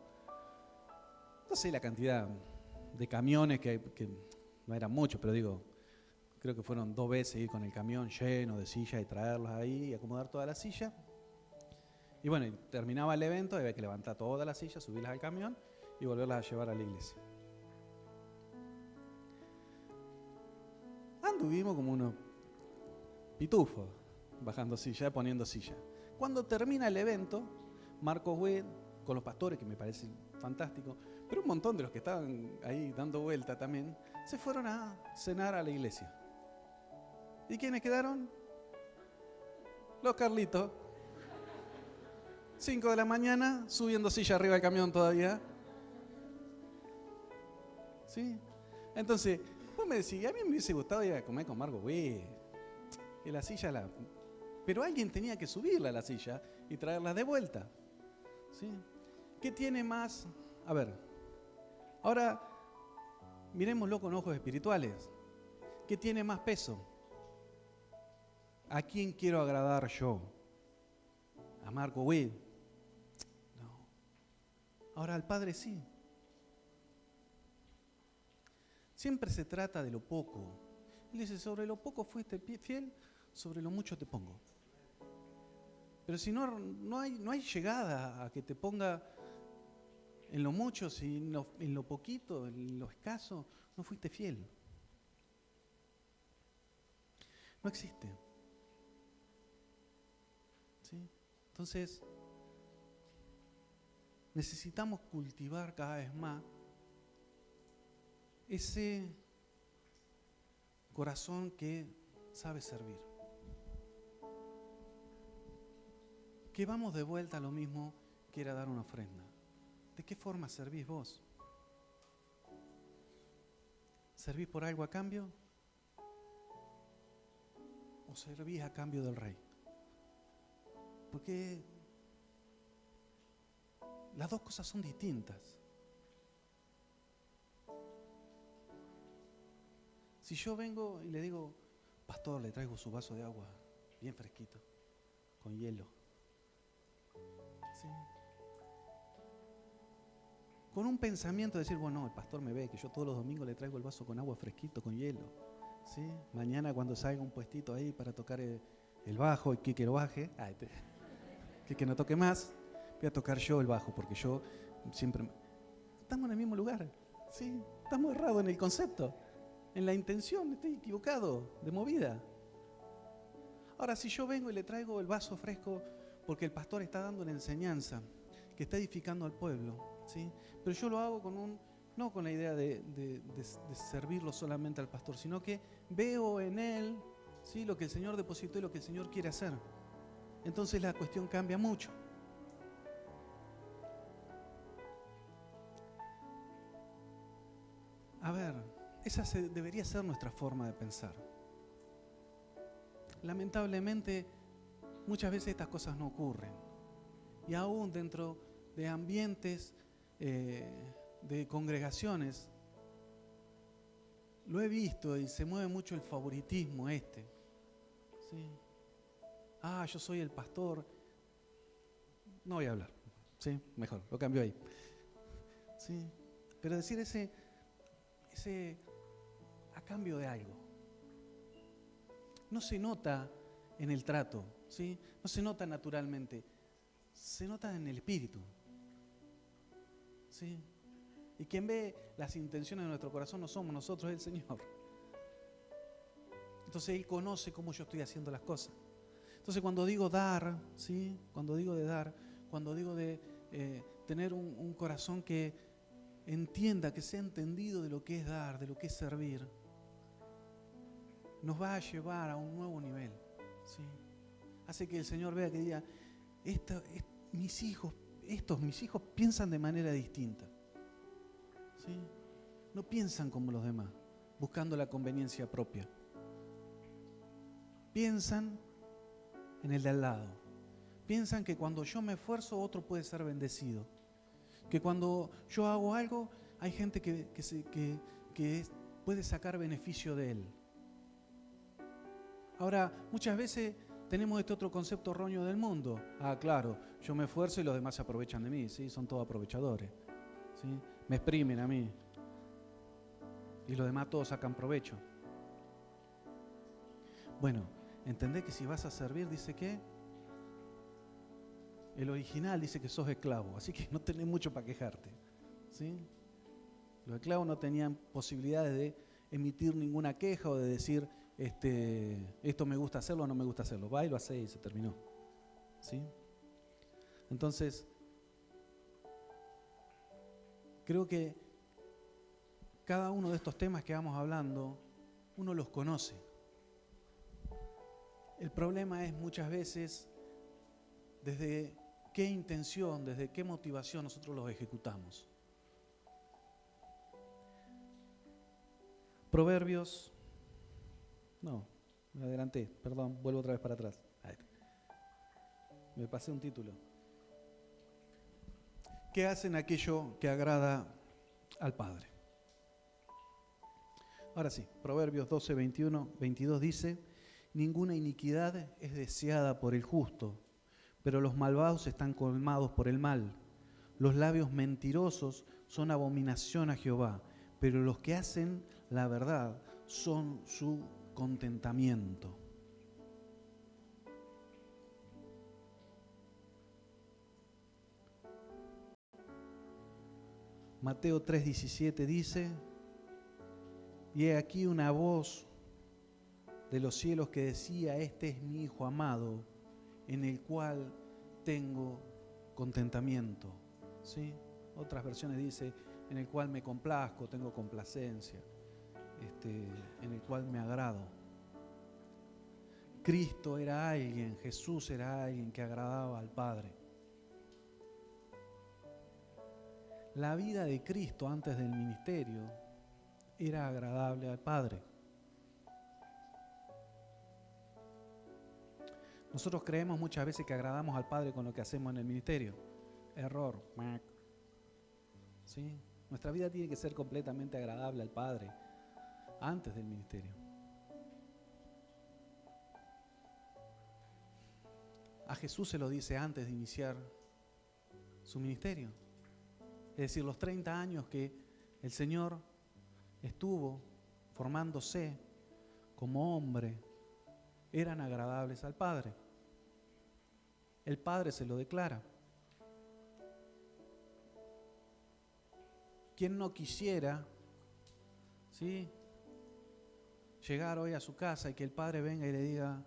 No sé la cantidad de camiones que no eran muchos, pero digo, creo que fueron 2 veces ir con el camión lleno de sillas y traerlas ahí y acomodar toda la silla. Y bueno, terminaba el evento, había que levantar todas las sillas, subirlas al camión y volverlas a llevar a la iglesia. Anduvimos como unos pitufos, bajando silla, poniendo silla. Cuando termina el evento, Marcos Witt, con los pastores, que me parece fantástico, pero un montón de los que estaban ahí dando vuelta también, se fueron a cenar a la iglesia. ¿Y quiénes quedaron? Los Carlitos. 5 de la mañana, subiendo silla arriba del camión todavía. ¿Sí? Entonces, vos me decís, a mí me hubiese gustado ir a comer con Marcos Witt. Y la silla Pero alguien tenía que subirla a la silla y traerla de vuelta. ¿Sí? ¿Qué tiene más? A ver, ahora miremoslo con ojos espirituales. ¿Qué tiene más peso? ¿A quién quiero agradar yo? ¿A Marcos Witt? No. Ahora al Padre sí. Siempre se trata de lo poco. Él dice, sobre lo poco fuiste fiel, sobre lo mucho te pongo. Pero si no hay llegada a que te ponga en lo mucho, si en lo poquito, en lo escaso, no fuiste fiel. No existe. ¿Sí? Entonces, necesitamos cultivar cada vez más ese corazón que sabe servir. Que vamos de vuelta a lo mismo que era dar una ofrenda. ¿De qué forma servís vos? ¿Servís por algo a cambio? o servís a cambio del rey? Porque las dos cosas son distintas. Si yo vengo y le digo, pastor, le traigo su vaso de agua bien fresquito, con hielo. ¿Sí? Con un pensamiento de decir, bueno, el pastor me ve que yo todos los domingos le traigo el vaso con agua fresquito, con hielo. ¿Sí? Mañana cuando salga un puestito ahí para tocar el bajo y que lo baje, que no toque más, voy a tocar yo el bajo, porque yo siempre... Estamos en el mismo lugar, ¿sí? Estamos errados en el concepto, en la intención, estoy equivocado, de movida. Ahora, si yo vengo y le traigo el vaso fresco porque el pastor está dando una enseñanza que está edificando al pueblo, ¿sí? Pero yo lo hago no con la idea de servirlo solamente al pastor, sino que veo en él, ¿sí?, lo que el Señor depositó y lo que el Señor quiere hacer. Entonces la cuestión cambia mucho. A ver, esa debería ser nuestra forma de pensar. Lamentablemente, muchas veces estas cosas no ocurren. Y aún dentro de ambientes, de congregaciones, lo he visto y se mueve mucho el favoritismo ¿sí? Yo soy el pastor. No voy a hablar, ¿sí? Mejor, lo cambio ahí. ¿Sí? Pero decir ese a cambio de algo. No se nota en el trato, ¿sí? No se nota naturalmente, se nota en el espíritu, ¿sí? Y quien ve las intenciones de nuestro corazón no somos nosotros, es el Señor. Entonces Él conoce cómo yo estoy haciendo las cosas. Entonces cuando digo dar, ¿sí? Cuando digo de dar, cuando digo de tener un corazón que entienda, que sea entendido de lo que es dar, de lo que es servir, nos va a llevar a un nuevo nivel, ¿sí? Hace que el Señor vea, que diga, mis hijos piensan de manera distinta, ¿sí? No piensan como los demás, buscando la conveniencia propia. Piensan en el de al lado. Piensan que cuando yo me esfuerzo, otro puede ser bendecido. Que cuando yo hago algo, hay gente que puede sacar beneficio de él. Ahora, muchas veces tenemos este otro concepto erróneo del mundo. Claro, yo me esfuerzo y los demás se aprovechan de mí, ¿sí? Son todos aprovechadores, ¿sí? Me exprimen a mí. Y los demás todos sacan provecho. Bueno, entendé que si vas a servir, dice que el original dice que sos esclavo, así que no tenés mucho para quejarte, ¿sí? Los esclavos no tenían posibilidades de emitir ninguna queja o de decir, esto me gusta hacerlo o no me gusta hacerlo. Va y lo hace y se terminó, ¿sí? Entonces, creo que cada uno de estos temas que vamos hablando, uno los conoce. El problema es muchas veces desde qué intención, desde qué motivación nosotros los ejecutamos. Proverbios, no, me adelanté, perdón, vuelvo otra vez para atrás. Ahí. Me pasé un título. ¿Qué hacen aquello que agrada al Padre? Ahora sí, Proverbios 12, 21, 22 dice, ninguna iniquidad es deseada por el justo, pero los malvados están colmados por el mal. Los labios mentirosos son abominación a Jehová, pero los que hacen la verdad son su contentamiento. Mateo 3:17 dice, y he aquí una voz de los cielos que decía, este es mi Hijo amado, en el cual tengo contentamiento. ¿Sí? Otras versiones dice, en el cual me complazco, tengo complacencia, en el cual me agrado. Cristo era alguien, Jesús era alguien que agradaba al Padre. La vida de Cristo antes del ministerio era agradable al Padre. Nosotros creemos muchas veces que agradamos al Padre con lo que hacemos en el ministerio. Error. ¿Sí? Nuestra vida tiene que ser completamente agradable al Padre antes del ministerio. A Jesús se lo dice antes de iniciar su ministerio. Es decir, los 30 años que el Señor estuvo formándose como hombre eran agradables al Padre. El Padre se lo declara. ¿Quién no quisiera, ¿sí?, llegar hoy a su casa y que el Padre venga y le diga: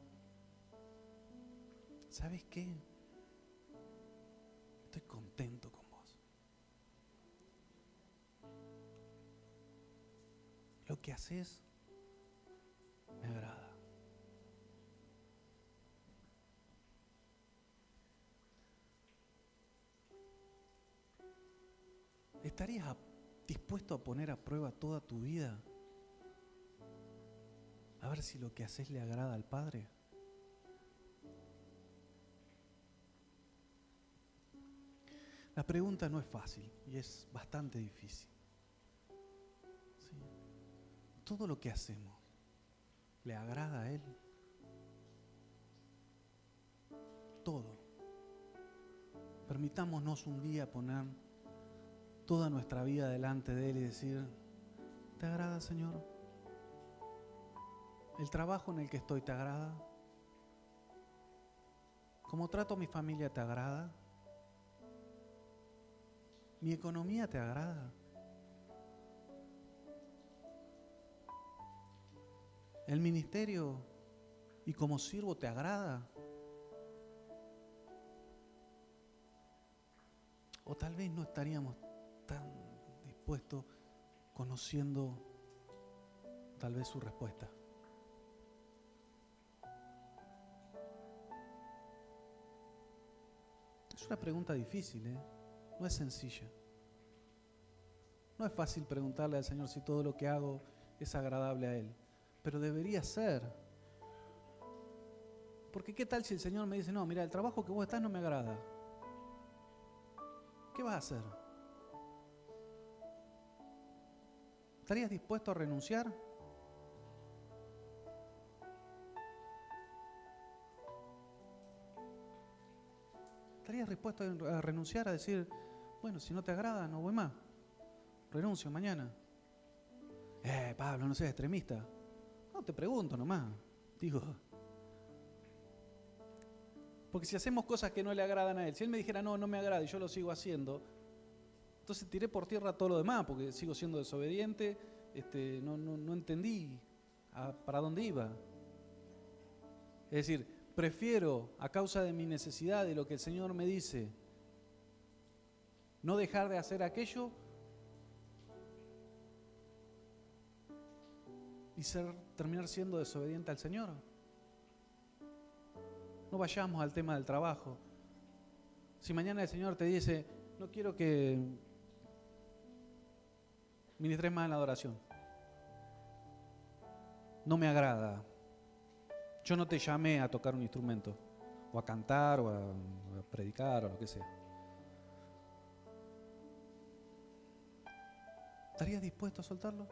¿sabes qué? Estoy contento con vos. Lo que haces me agrada. ¿Estarías dispuesto a poner a prueba toda tu vida? A ver si lo que haces le agrada al Padre. La pregunta no es fácil y es bastante difícil. ¿Sí? ¿Todo lo que hacemos le agrada a Él? Todo. Permitámonos un día poner toda nuestra vida delante de Él y decir: ¿te agrada, Señor? ¿El trabajo en el que estoy te agrada? ¿Cómo trato a mi familia te agrada? ¿Mi economía te agrada? ¿El ministerio y como sirvo te agrada? O tal vez no estaríamos tan dispuestos conociendo tal vez su respuesta. Es una pregunta difícil, no es sencilla. No es fácil preguntarle al Señor si todo lo que hago es agradable a Él, pero debería ser. Porque ¿qué tal si el Señor me dice: no, mira, el trabajo que vos estás no me agrada? ¿Qué vas a hacer? ¿Estarías dispuesto a renunciar? ¿Estarías dispuesto a renunciar, a decir: bueno, si no te agrada, no voy más, renuncio mañana? Pablo, no seas extremista. No, te pregunto nomás. Digo, porque si hacemos cosas que no le agradan a Él, si Él me dijera: no, no me agrada y yo lo sigo haciendo, entonces tiré por tierra todo lo demás, porque sigo siendo desobediente, no entendí para dónde iba. Es decir, prefiero, a causa de mi necesidad, de lo que el Señor me dice, no dejar de hacer aquello y terminar siendo desobediente al Señor. No vayamos al tema del trabajo. Si mañana el Señor te dice: no quiero que ministres más en la adoración, no me agrada, yo no te llamé a tocar un instrumento, o a cantar, o a predicar, o lo que sea, ¿estarías dispuesto a soltarlo?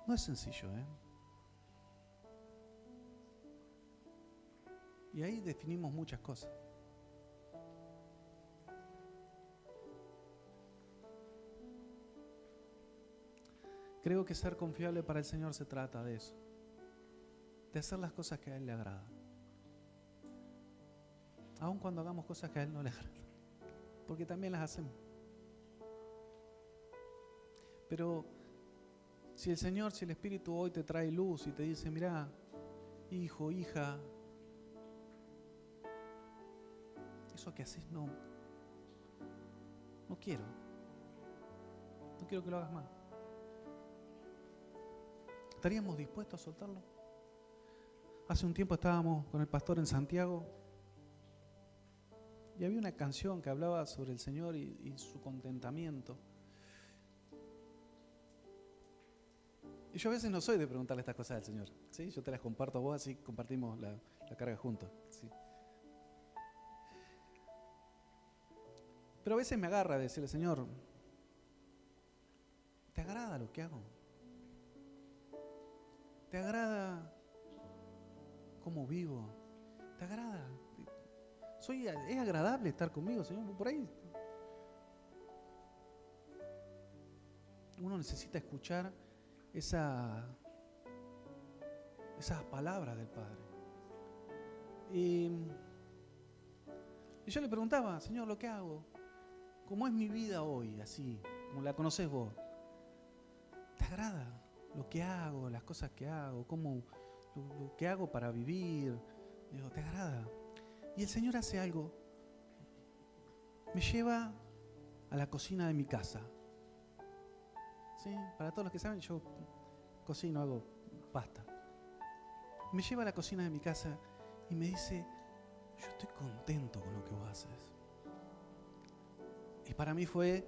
No es sencillo, Y ahí definimos muchas cosas. Creo que ser confiable para el Señor se trata de eso, de hacer las cosas que a Él le agradan, aun cuando hagamos cosas que a Él no le agradan, porque también las hacemos. Pero si el Señor, si el Espíritu hoy te trae luz y te dice: mira, hijo, hija, eso que haces no quiero que lo hagas más, ¿estaríamos dispuestos a soltarlo? Hace un tiempo estábamos con el pastor en Santiago y había una canción que hablaba sobre el Señor y su contentamiento. Y yo a veces no soy de preguntarle estas cosas al Señor, ¿sí? Yo te las comparto a vos, así compartimos la carga juntos, ¿sí? Pero a veces me agarra de decirle, Señor, ¿te agrada lo que hago? ¿Te agrada cómo vivo? ¿Te agrada? ¿Es agradable estar conmigo, Señor? Por ahí uno necesita escuchar esas palabras del Padre. Y yo le preguntaba, Señor, ¿lo que hago? ¿Cómo es mi vida hoy, así, como la conocés vos? ¿Te agrada lo que hago, las cosas que hago, lo que hago para vivir? Digo, ¿te agrada? Y el Señor hace algo. Me lleva a la cocina de mi casa. ¿Sí? Para todos los que saben, yo cocino, hago pasta. Me lleva a la cocina de mi casa y me dice, yo estoy contento con lo que vos haces. Y para mí fue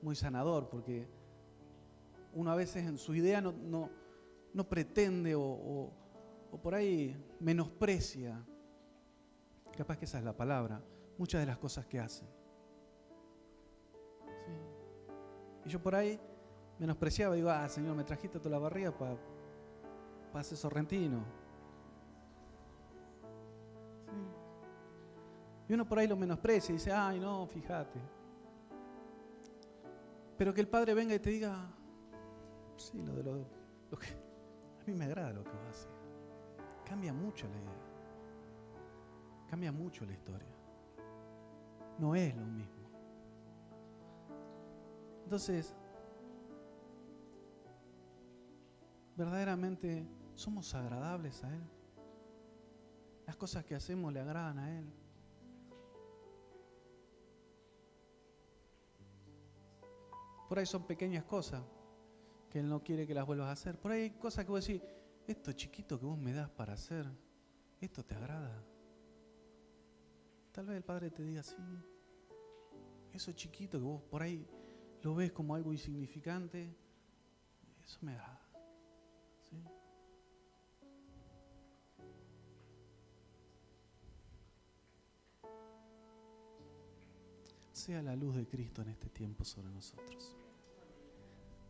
muy sanador, porque uno a veces en su idea no pretende o por ahí menosprecia, capaz que esa es la palabra, muchas de las cosas que hacen. ¿Sí? Y yo por ahí menospreciaba, digo, Señor, me trajiste toda la barriga para hacer sorrentino. ¿Sí? Y uno por ahí lo menosprecia y dice, ay no, fíjate. Pero que el Padre venga y te diga, sí, lo que a mí me agrada lo que vos haces. Cambia mucho la idea. Cambia mucho la historia. No es lo mismo. Entonces, verdaderamente somos agradables a Él. Las cosas que hacemos le agradan a Él. Por ahí son pequeñas cosas que Él no quiere que las vuelvas a hacer. Por ahí hay cosas que vos decís, esto chiquito que vos me das para hacer, ¿esto te agrada? Tal vez el Padre te diga, sí, eso chiquito que vos por ahí lo ves como algo insignificante, eso me agrada. ¿Sí? Sea la luz de Cristo en este tiempo sobre nosotros.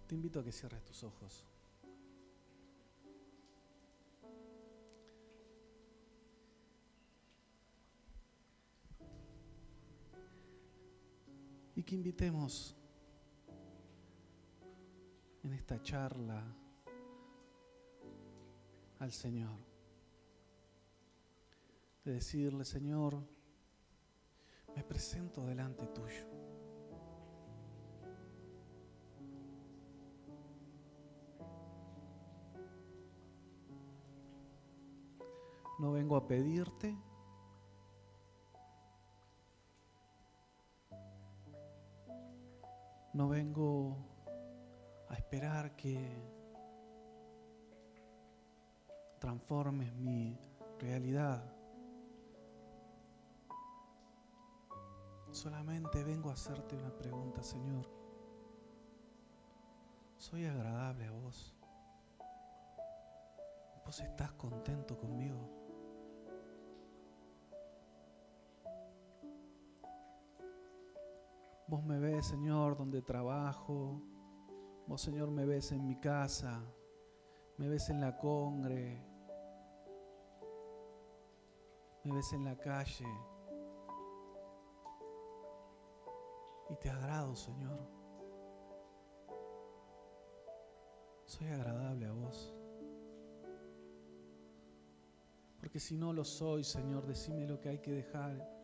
Te invito a que cierres tus ojos. Y que invitemos en esta charla al Señor. De decirle, Señor, me presento delante tuyo. No vengo a pedirte, no vengo a esperar que transformes mi realidad. Solamente vengo a hacerte una pregunta, Señor. ¿Soy agradable a vos? ¿Vos estás contento conmigo? Vos me ves, Señor, donde trabajo. Vos, Señor, me ves en mi casa. Me ves en la congre. Me ves en la calle. Y te agrado, Señor. Soy agradable a vos. Porque si no lo soy, Señor, decime lo que hay que dejar.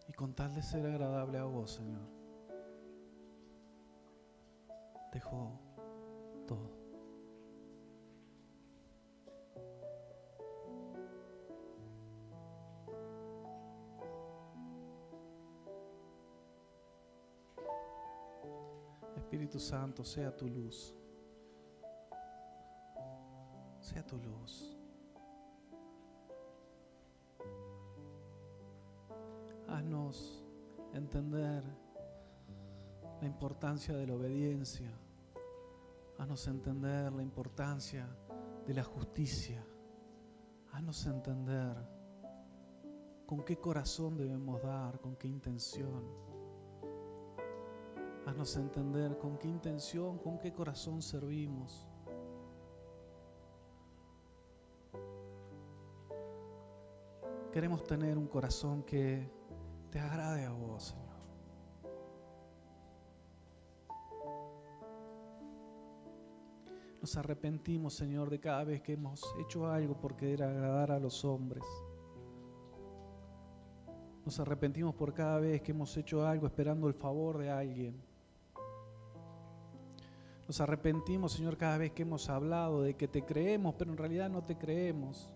Y con tal de ser agradable a vos, Señor, dejo todo. Espíritu Santo, sea tu luz sea tu luz. Haznos entender la importancia de la obediencia. Haznos entender la importancia de la justicia. Haznos entender con qué corazón debemos dar, con qué intención. Haznos entender con qué intención, con qué corazón servimos. Queremos tener un corazón que te agrade a vos, Señor. Nos arrepentimos, Señor, de cada vez que hemos hecho algo por querer agradar a los hombres. Nos arrepentimos por cada vez que hemos hecho algo esperando el favor de alguien. Nos arrepentimos, Señor, cada vez que hemos hablado de que te creemos, pero en realidad no te creemos.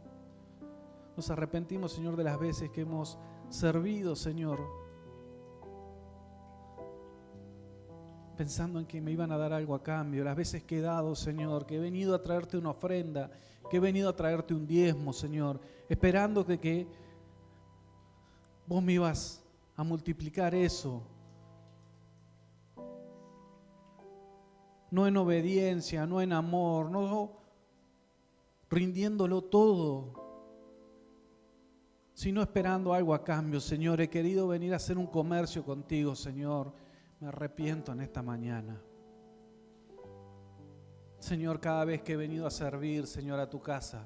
Nos arrepentimos, Señor, de las veces que hemos servido, Señor, pensando en que me iban a dar algo a cambio. Las veces que he dado, Señor, que he venido a traerte una ofrenda, que he venido a traerte un diezmo, Señor, esperando que vos me ibas a multiplicar eso. No en obediencia, no en amor, no rindiéndolo todo, sino esperando algo a cambio, Señor. He querido venir a hacer un comercio contigo, Señor. Me arrepiento en esta mañana. Señor, cada vez que he venido a servir, Señor, a tu casa,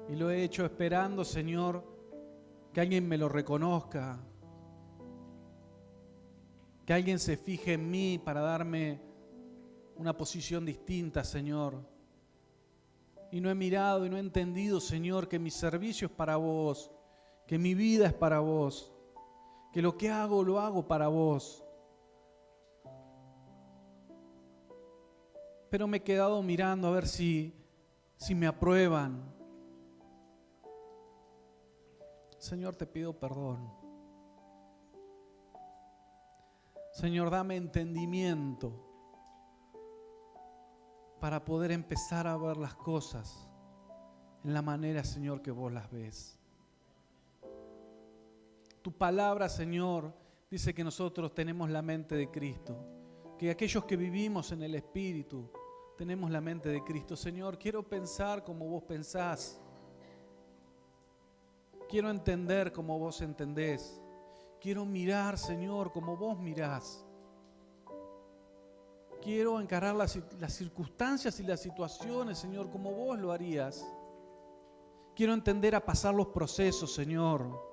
y lo he hecho esperando, Señor, que alguien me lo reconozca, que alguien se fije en mí para darme una posición distinta, Señor. Y no he mirado y no he entendido, Señor, que mi servicio es para vos, que mi vida es para vos, que lo que hago, lo hago para vos. Pero me he quedado mirando a ver si me aprueban. Señor, te pido perdón. Señor, dame entendimiento para poder empezar a ver las cosas en la manera, Señor, que vos las ves. Tu palabra, Señor, dice que nosotros tenemos la mente de Cristo, que aquellos que vivimos en el Espíritu tenemos la mente de Cristo. Señor, quiero pensar como vos pensás. Quiero entender como vos entendés. Quiero mirar, Señor, como vos mirás. Quiero encarar las circunstancias y las situaciones, Señor, como vos lo harías. Quiero entender a pasar los procesos, Señor.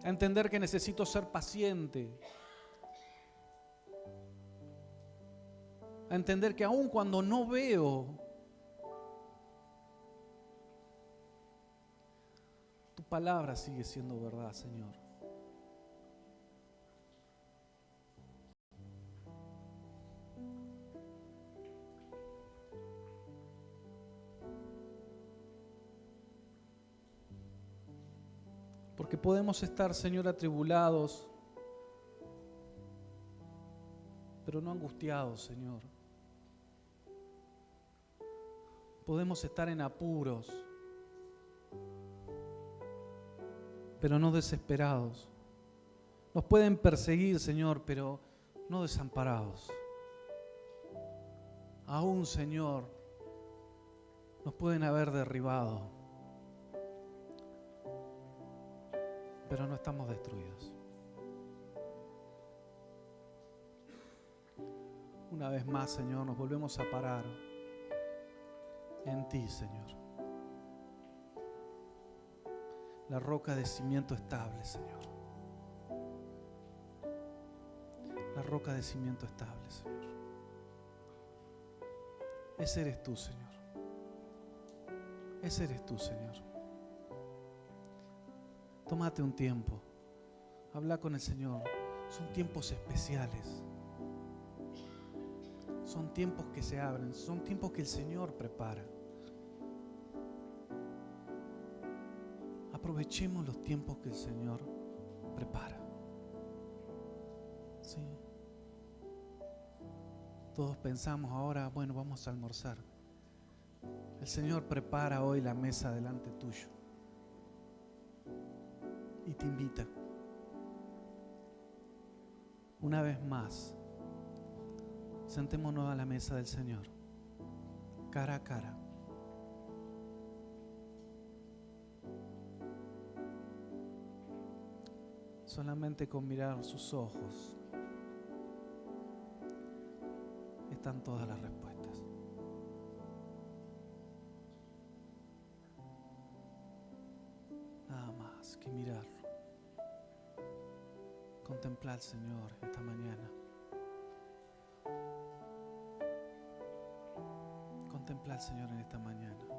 A entender que necesito ser paciente. A entender que aun cuando no veo, tu palabra sigue siendo verdad, Señor. Porque podemos estar, Señor, atribulados, pero no angustiados, Señor. Podemos estar en apuros, pero no desesperados. Nos pueden perseguir, Señor, pero no desamparados. Aún, Señor, nos pueden haber derribado, pero no estamos destruidos. Una vez más, Señor, nos volvemos a parar en ti, Señor. La roca de cimiento estable, Señor. La roca de cimiento estable, Señor. Ese eres tú, Señor. Ese eres tú, Señor. Tómate un tiempo. Habla con el Señor. Son tiempos especiales. Son tiempos que se abren. Son tiempos que el Señor prepara. Aprovechemos los tiempos que el Señor prepara. ¿Sí? Todos pensamos ahora, bueno, vamos a almorzar. El Señor prepara hoy la mesa delante tuyo y te invita. Una vez más, sentémonos a la mesa del Señor, cara a cara. Solamente con mirar sus ojos están todas las respuestas. Nada más que mirarlo. Contemplar al Señor esta mañana. Contemplar al Señor en esta mañana.